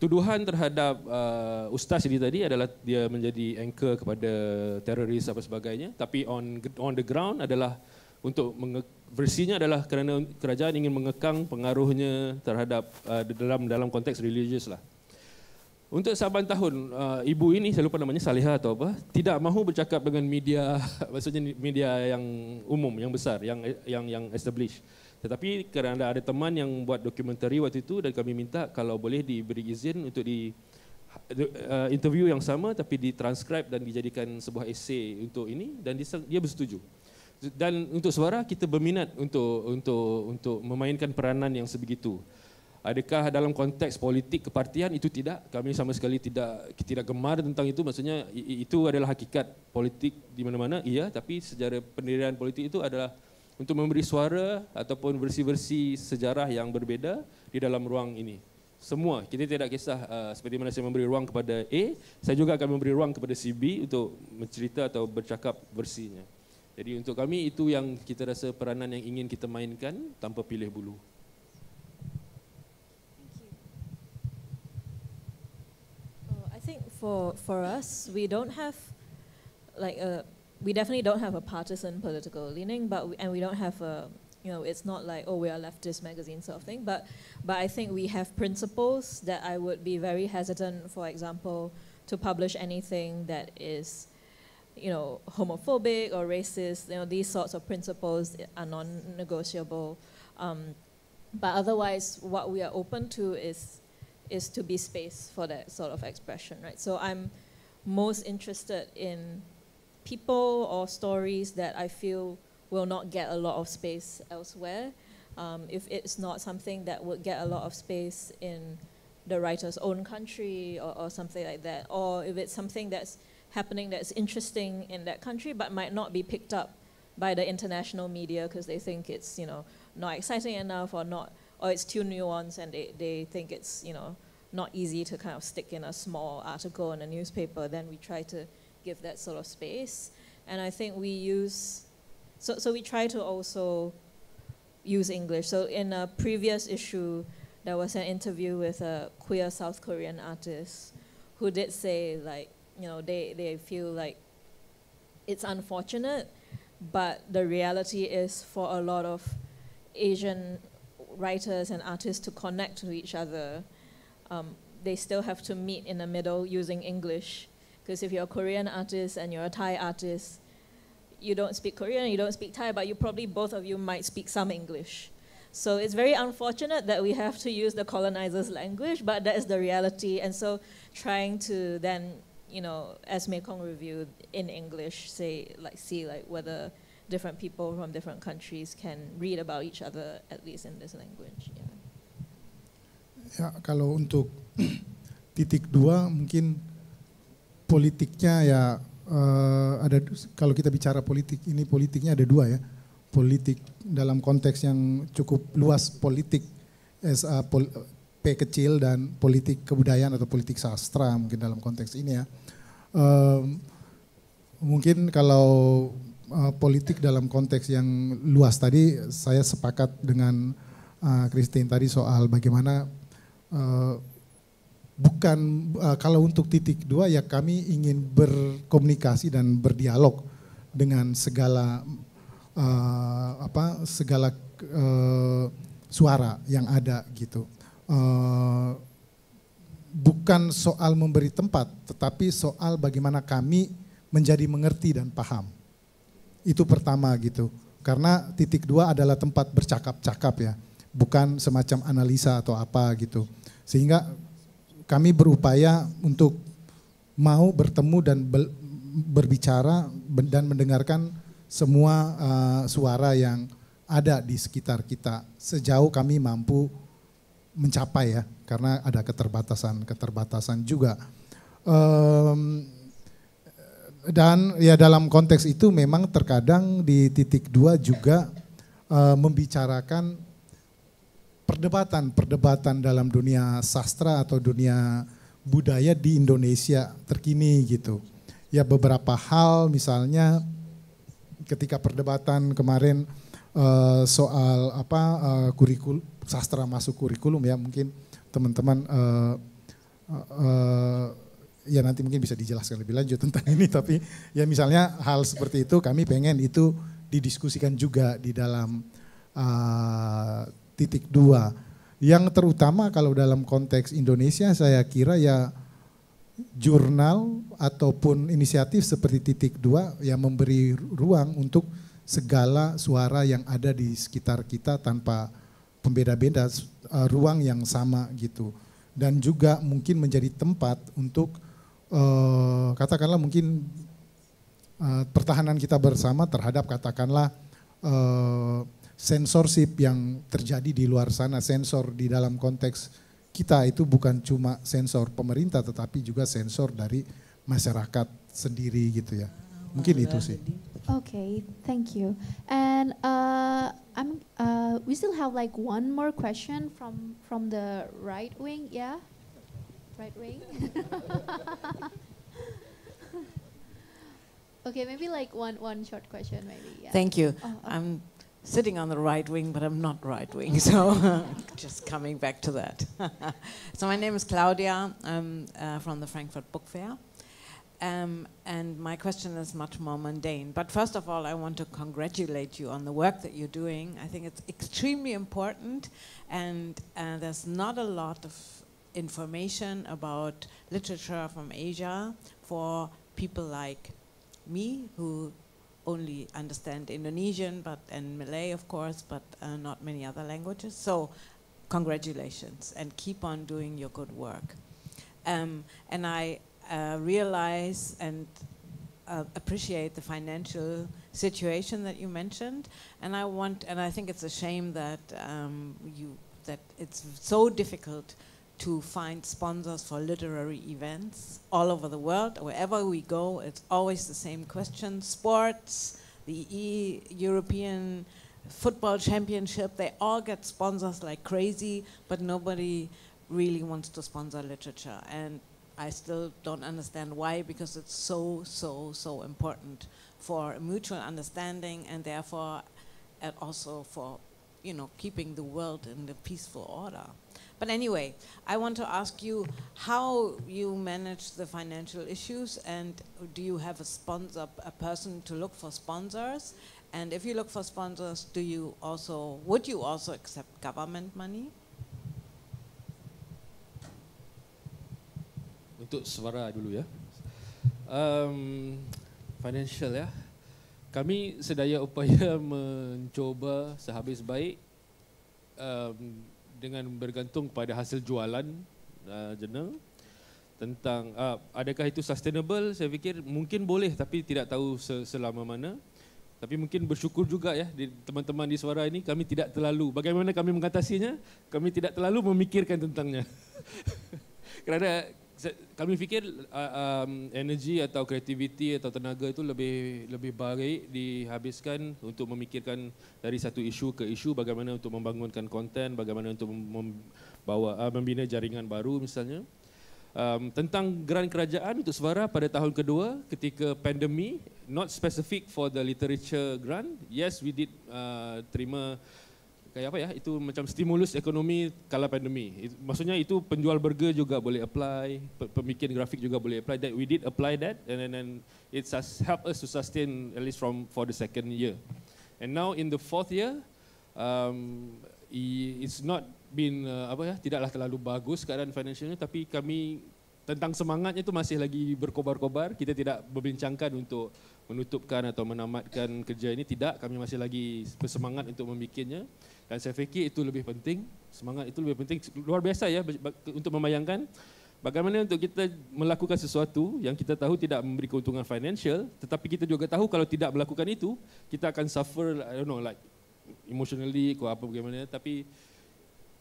tuduhan terhadap Ustaz ini tadi adalah dia menjadi anchor kepada teroris apa sebagainya, tapi on the ground adalah untuk versinya adalah kerana kerajaan ingin mengekang pengaruhnya terhadap dalam konteks religius lah. Untuk saban tahun ibu ini, saya lupa namanya Salihah atau apa, tidak mahu bercakap dengan media, maksudnya media yang umum, yang besar, yang established. Tetapi kerana ada teman yang buat dokumentari waktu itu dan kami minta kalau boleh diberi izin untuk interview yang sama tapi ditranscribe dan dijadikan sebuah esei untuk ini, dan dia bersetuju. Dan untuk Suara kita berminat untuk memainkan peranan yang sebegitu. Adakah dalam konteks politik kepartian itu tidak, kami sama sekali tidak gemar tentang itu, maksudnya itu adalah hakikat politik di mana-mana, iya, tapi sejarah pendirian politik itu adalah untuk memberi suara ataupun versi-versi sejarah yang berbeda di dalam ruang ini. Semua, kita tidak kisah seperti mana saya memberi ruang kepada A, saya juga akan memberi ruang kepada si B untuk mencerita atau bercakap versinya. Jadi untuk kami itu yang kita rasa peranan yang ingin kita mainkan tanpa pilih bulu. I think for us, we don't have we definitely don't have a partisan political leaning, and we don't have a, it's not like, oh, we are leftist magazine sort of thing, but I think we have principles that I would be very hesitant, for example, to publish anything that is homophobic or racist. These sorts of principles are non-negotiable. But otherwise, what we are open to is to be space for that sort of expression, right? So I'm most interested in people or stories that I feel will not get a lot of space elsewhere. If it's not something that would get a lot of space in the writer's own country or something like that, or if it's something that's happening that's interesting in that country but might not be picked up by the international media because they think it's not exciting enough or it's too nuanced, and they think it's not easy to kind of stick in a small article in a newspaper, then we try to give that sort of space. And I think we try to also use English. So in a previous issue there was an interview with a queer South Korean artist who did say they feel like it's unfortunate, but the reality is for a lot of Asian writers and artists to connect to each other, they still have to meet in the middle using English. Because if you're a Korean artist and you're a Thai artist, you don't speak Korean, you don't speak Thai, but both of you might speak some English. So it's very unfortunate that we have to use the colonizer's language, but that is the reality. And so trying to then, as Mekong Review in English, see whether different people from different countries can read about each other, at least in this language. Ya, kalau untuk titik 2 mungkin politiknya ya ada, kalau kita bicara politik ini, politiknya ada 2 ya. Politik dalam konteks yang cukup luas, politik P kecil, dan politik kebudayaan atau politik sastra mungkin dalam konteks ini ya. Mungkin kalau politik dalam konteks yang luas tadi, saya sepakat dengan Christine tadi soal bagaimana kalau untuk titik 2 ya kami ingin berkomunikasi dan berdialog dengan segala suara yang ada gitu. Bukan soal memberi tempat, tetapi soal bagaimana kami menjadi mengerti dan paham. Itu pertama gitu. Karena titik 2 adalah tempat bercakap-cakap ya, bukan semacam analisa atau apa gitu. Sehingga kami berupaya untuk mau bertemu dan berbicara dan mendengarkan semua suara yang ada di sekitar kita sejauh kami mampu mencapai ya, karena ada keterbatasan juga. Dan ya dalam konteks itu memang terkadang di titik 2 juga membicarakan perdebatan dalam dunia sastra atau dunia budaya di Indonesia terkini gitu. Ya beberapa hal, misalnya ketika perdebatan kemarin soal kurikulum sastra masuk kurikulum ya, mungkin teman-teman ya nanti mungkin bisa dijelaskan lebih lanjut tentang ini, tapi ya misalnya hal seperti itu kami pengen itu didiskusikan juga di dalam titik 2. Yang terutama kalau dalam konteks Indonesia saya kira ya jurnal ataupun inisiatif seperti titik 2 yang memberi ruang untuk segala suara yang ada di sekitar kita tanpa pembeda-beda, ruang yang sama gitu. Dan juga mungkin menjadi tempat untuk katakanlah mungkin pertahanan kita bersama terhadap katakanlah censorship yang terjadi di luar sana. Sensor di dalam konteks kita itu bukan cuma sensor pemerintah tetapi juga sensor dari masyarakat sendiri gitu ya. Mungkin itu sih. Okay, thank you. And we still have like one more question from the right wing, yeah? Right wing. Okay, maybe like one short question, maybe. Yeah. Thank you. I'm sitting on the right wing, but I'm not right wing, so just coming back to that. So my name is Claudia. I'm from the Frankfurt Book Fair. And my question is much more mundane. But first of all, I want to congratulate you on the work that you're doing. I think it's extremely important, and there's not a lot of information about literature from Asia for people like me who only understand Indonesian and Malay, of course, but not many other languages. So congratulations and keep on doing your good work. And I realize and appreciate the financial situation that you mentioned, and I think it's a shame that that it's so difficult to find sponsors for literary events all over the world. Wherever we go, it's always the same question. Sports, the European Football Championship, they all get sponsors like crazy, but nobody really wants to sponsor literature. And I still don't understand why, because it's so important for mutual understanding and therefore also for, you know, keeping the world in the peaceful order. But anyway, I want to ask you how you manage the financial issues, and do you have a person to look for sponsors? And if you look for sponsors, would you also accept government money? Untuk suara dulu ya. Financial ya. Kami sedaya upaya mencoba sehabis baik dengan bergantung pada hasil jualan jeneng tentang adakah itu sustainable. Saya fikir mungkin boleh, tapi tidak tahu selama mana. Tapi mungkin bersyukur juga ya teman-teman di Suara ini, kami tidak terlalu, bagaimana kami mengatasinya, kami tidak terlalu memikirkan tentangnya. Kerana kami fikir energi atau kreativiti atau tenaga itu lebih baik dihabiskan untuk memikirkan dari satu isu ke isu, bagaimana untuk membangunkan konten, bagaimana untuk membina jaringan baru misalnya. Tentang grant kerajaan untuk Suara pada tahun kedua ketika pandemi, not specific for the literature grant. Yes, we did terima kayak apa ya, itu macam stimulus ekonomi kala pandemi. Maksudnya itu penjual burger juga boleh apply, pemikir grafik juga boleh apply. That we did apply that, and then it has helped us to sustain at least for the second year. And now in the fourth year, it's not been tidaklah terlalu bagus keadaan financialnya, tapi kami tentang semangatnya itu masih lagi berkobar-kobar. Kita tidak berbincangkan untuk menutupkan atau menamatkan kerja ini, tidak. Kami masih lagi bersemangat untuk membikinnya. Dan saya fikir itu lebih penting, semangat itu lebih penting. Luar biasa ya untuk membayangkan bagaimana untuk kita melakukan sesuatu yang kita tahu tidak memberi keuntungan financial, tetapi kita juga tahu kalau tidak melakukan itu, kita akan suffer, I don't know, like emotionally atau apa bagaimana. Tapi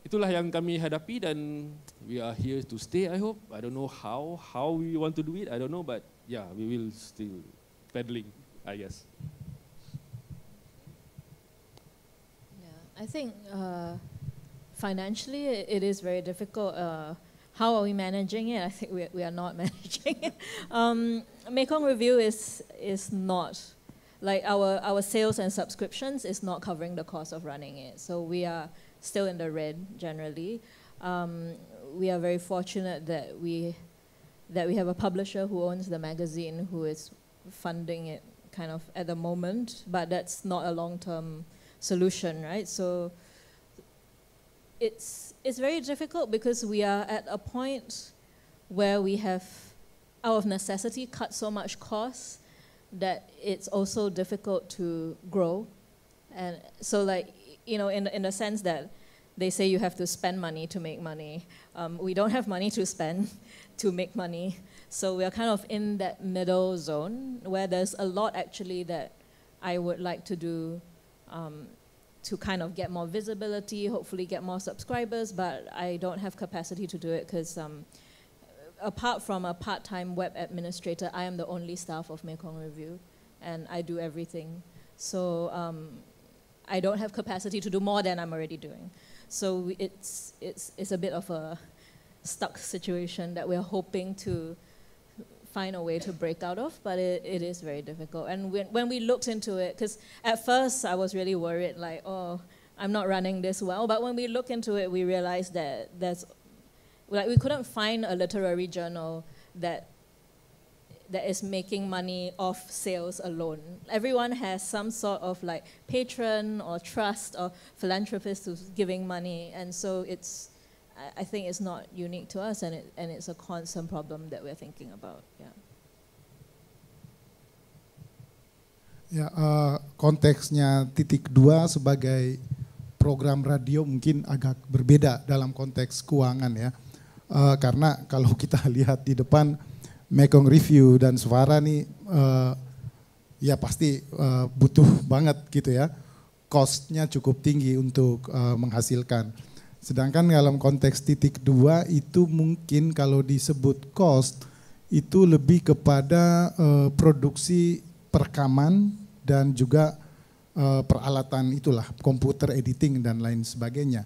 itulah yang kami hadapi dan we are here to stay, I hope. I don't know how we want to do it, I don't know, but yeah, we will still paddling, I guess. I think financially it is very difficult. How are we managing it? I think we are not managing it. Mekong Review is not, like our sales and subscriptions is not covering the cost of running it. So we are still in the red generally. We are very fortunate that we have a publisher who owns the magazine who is funding it kind of at the moment, but that's not a long-term solution, right? So it's very difficult because we are at a point where we have, out of necessity, cut so much costs that it's also difficult to grow. And so, like, you know, in the sense that they say you have to spend money to make money. We don't have money to spend to make money. So we are kind of in that middle zone where there's a lot actually that I would like to do to kind of get more visibility, hopefully get more subscribers, but I don't have capacity to do it because apart from a part-time web administrator, I am the only staff of Mekong Review and I do everything. So I don't have capacity to do more than I'm already doing. So it's a bit of a stuck situation that we're hoping to find a way to break out of, but it is very difficult. And when we looked into it, because at first I was really worried, like, oh, I'm not running this well, but when we looked into it, we realized that we couldn't find a literary journal that is making money off sales alone. Everyone has some sort of like patron or trust or philanthropist who's giving money, and so I think it's not unique to us, and it's a constant problem that we're thinking about. Ya, konteksnya Titik Dua sebagai program radio mungkin agak berbeda dalam konteks keuangan ya, karena kalau kita lihat di depan Mekong Review dan Suara nih, ya pasti butuh banget gitu ya, cost-nya cukup tinggi untuk menghasilkan. Sedangkan dalam konteks Titik Dua itu mungkin kalau disebut cost itu lebih kepada produksi perekaman dan juga peralatan itulah, komputer editing dan lain sebagainya.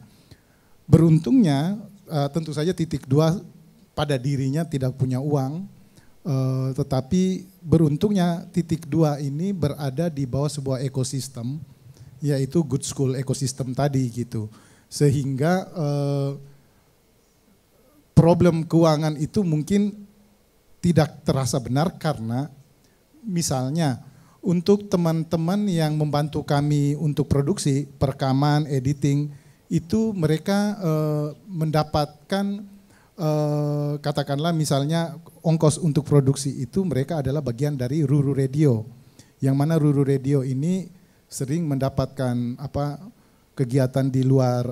Beruntungnya tentu saja Titik Dua pada dirinya tidak punya uang, tetapi beruntungnya Titik Dua ini berada di bawah sebuah ekosistem, yaitu Good School ekosistem tadi gitu. Sehingga problem keuangan itu mungkin tidak terasa benar karena misalnya untuk teman-teman yang membantu kami untuk produksi, perekaman, editing, itu mereka mendapatkan katakanlah misalnya ongkos untuk produksi itu mereka adalah bagian dari Ruru Radio, yang mana Ruru Radio ini sering mendapatkan kegiatan di luar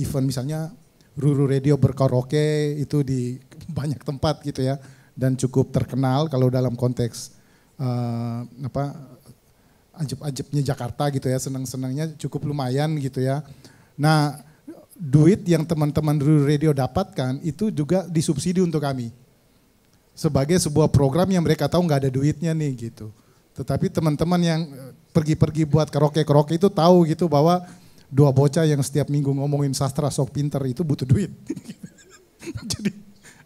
event, misalnya Ruru Radio berkaraoke itu di banyak tempat gitu ya, dan cukup terkenal kalau dalam konteks ajeb-ajebnya Jakarta gitu ya, senang-senangnya cukup lumayan gitu ya. Nah, duit yang teman-teman Ruru Radio dapatkan itu juga disubsidi untuk kami sebagai sebuah program yang mereka tahu nggak ada duitnya nih gitu. Tetapi teman-teman yang pergi-pergi buat karaoke itu tahu gitu bahwa dua bocah yang setiap minggu ngomongin sastra sok pinter itu butuh duit. Jadi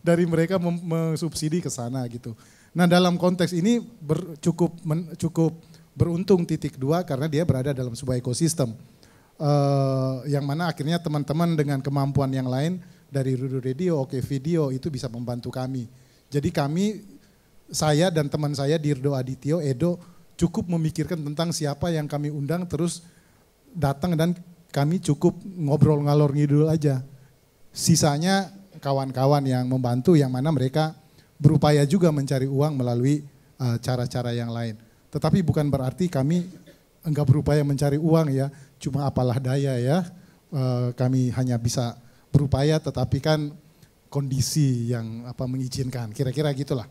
dari mereka mensubsidi ke sana gitu. Nah, dalam konteks ini cukup beruntung Titik Dua karena dia berada dalam sebuah ekosistem. Yang mana akhirnya teman-teman dengan kemampuan yang lain dari Ruru Radio, Oke Video itu bisa membantu kami. Jadi saya dan teman saya Dirdo Adityo, Edo, cukup memikirkan tentang siapa yang kami undang terus datang dan kami cukup ngobrol ngalor ngidul aja. Sisanya kawan-kawan yang membantu yang mana mereka berupaya juga mencari uang melalui cara-cara yang lain. Tetapi bukan berarti kami enggak berupaya mencari uang ya, cuma apalah daya ya, kami hanya bisa berupaya tetapi kan kondisi yang mengizinkan, kira-kira gitulah.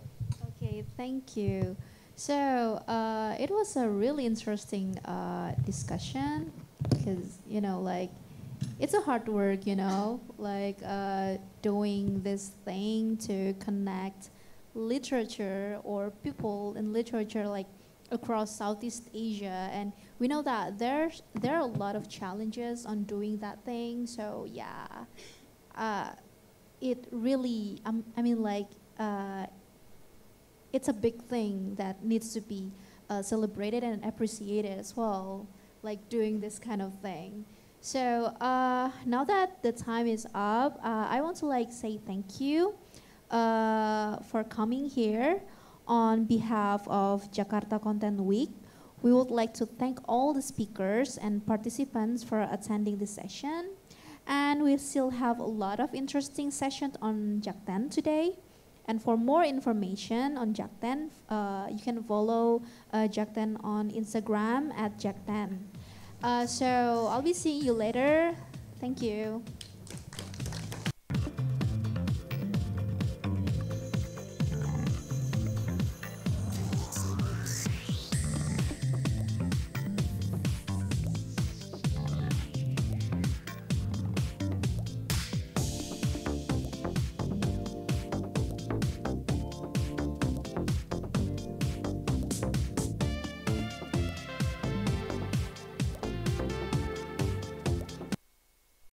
Okay, thank you. So it was a really interesting discussion because like it's a hard work, like doing this thing to connect literature or people in literature like across Southeast Asia, and we know that there are a lot of challenges on doing that thing. So yeah, it really it's a big thing that needs to be celebrated and appreciated as well, like doing this kind of thing. So now that the time is up, I want to say thank you for coming here on behalf of Jakarta Content Week. We would like to thank all the speakers and participants for attending this session. And we still have a lot of interesting sessions on JAK10 today. And for more information on JAK10, you can follow JAK10 on Instagram @JAK10. So I'll be seeing you later. Thank you.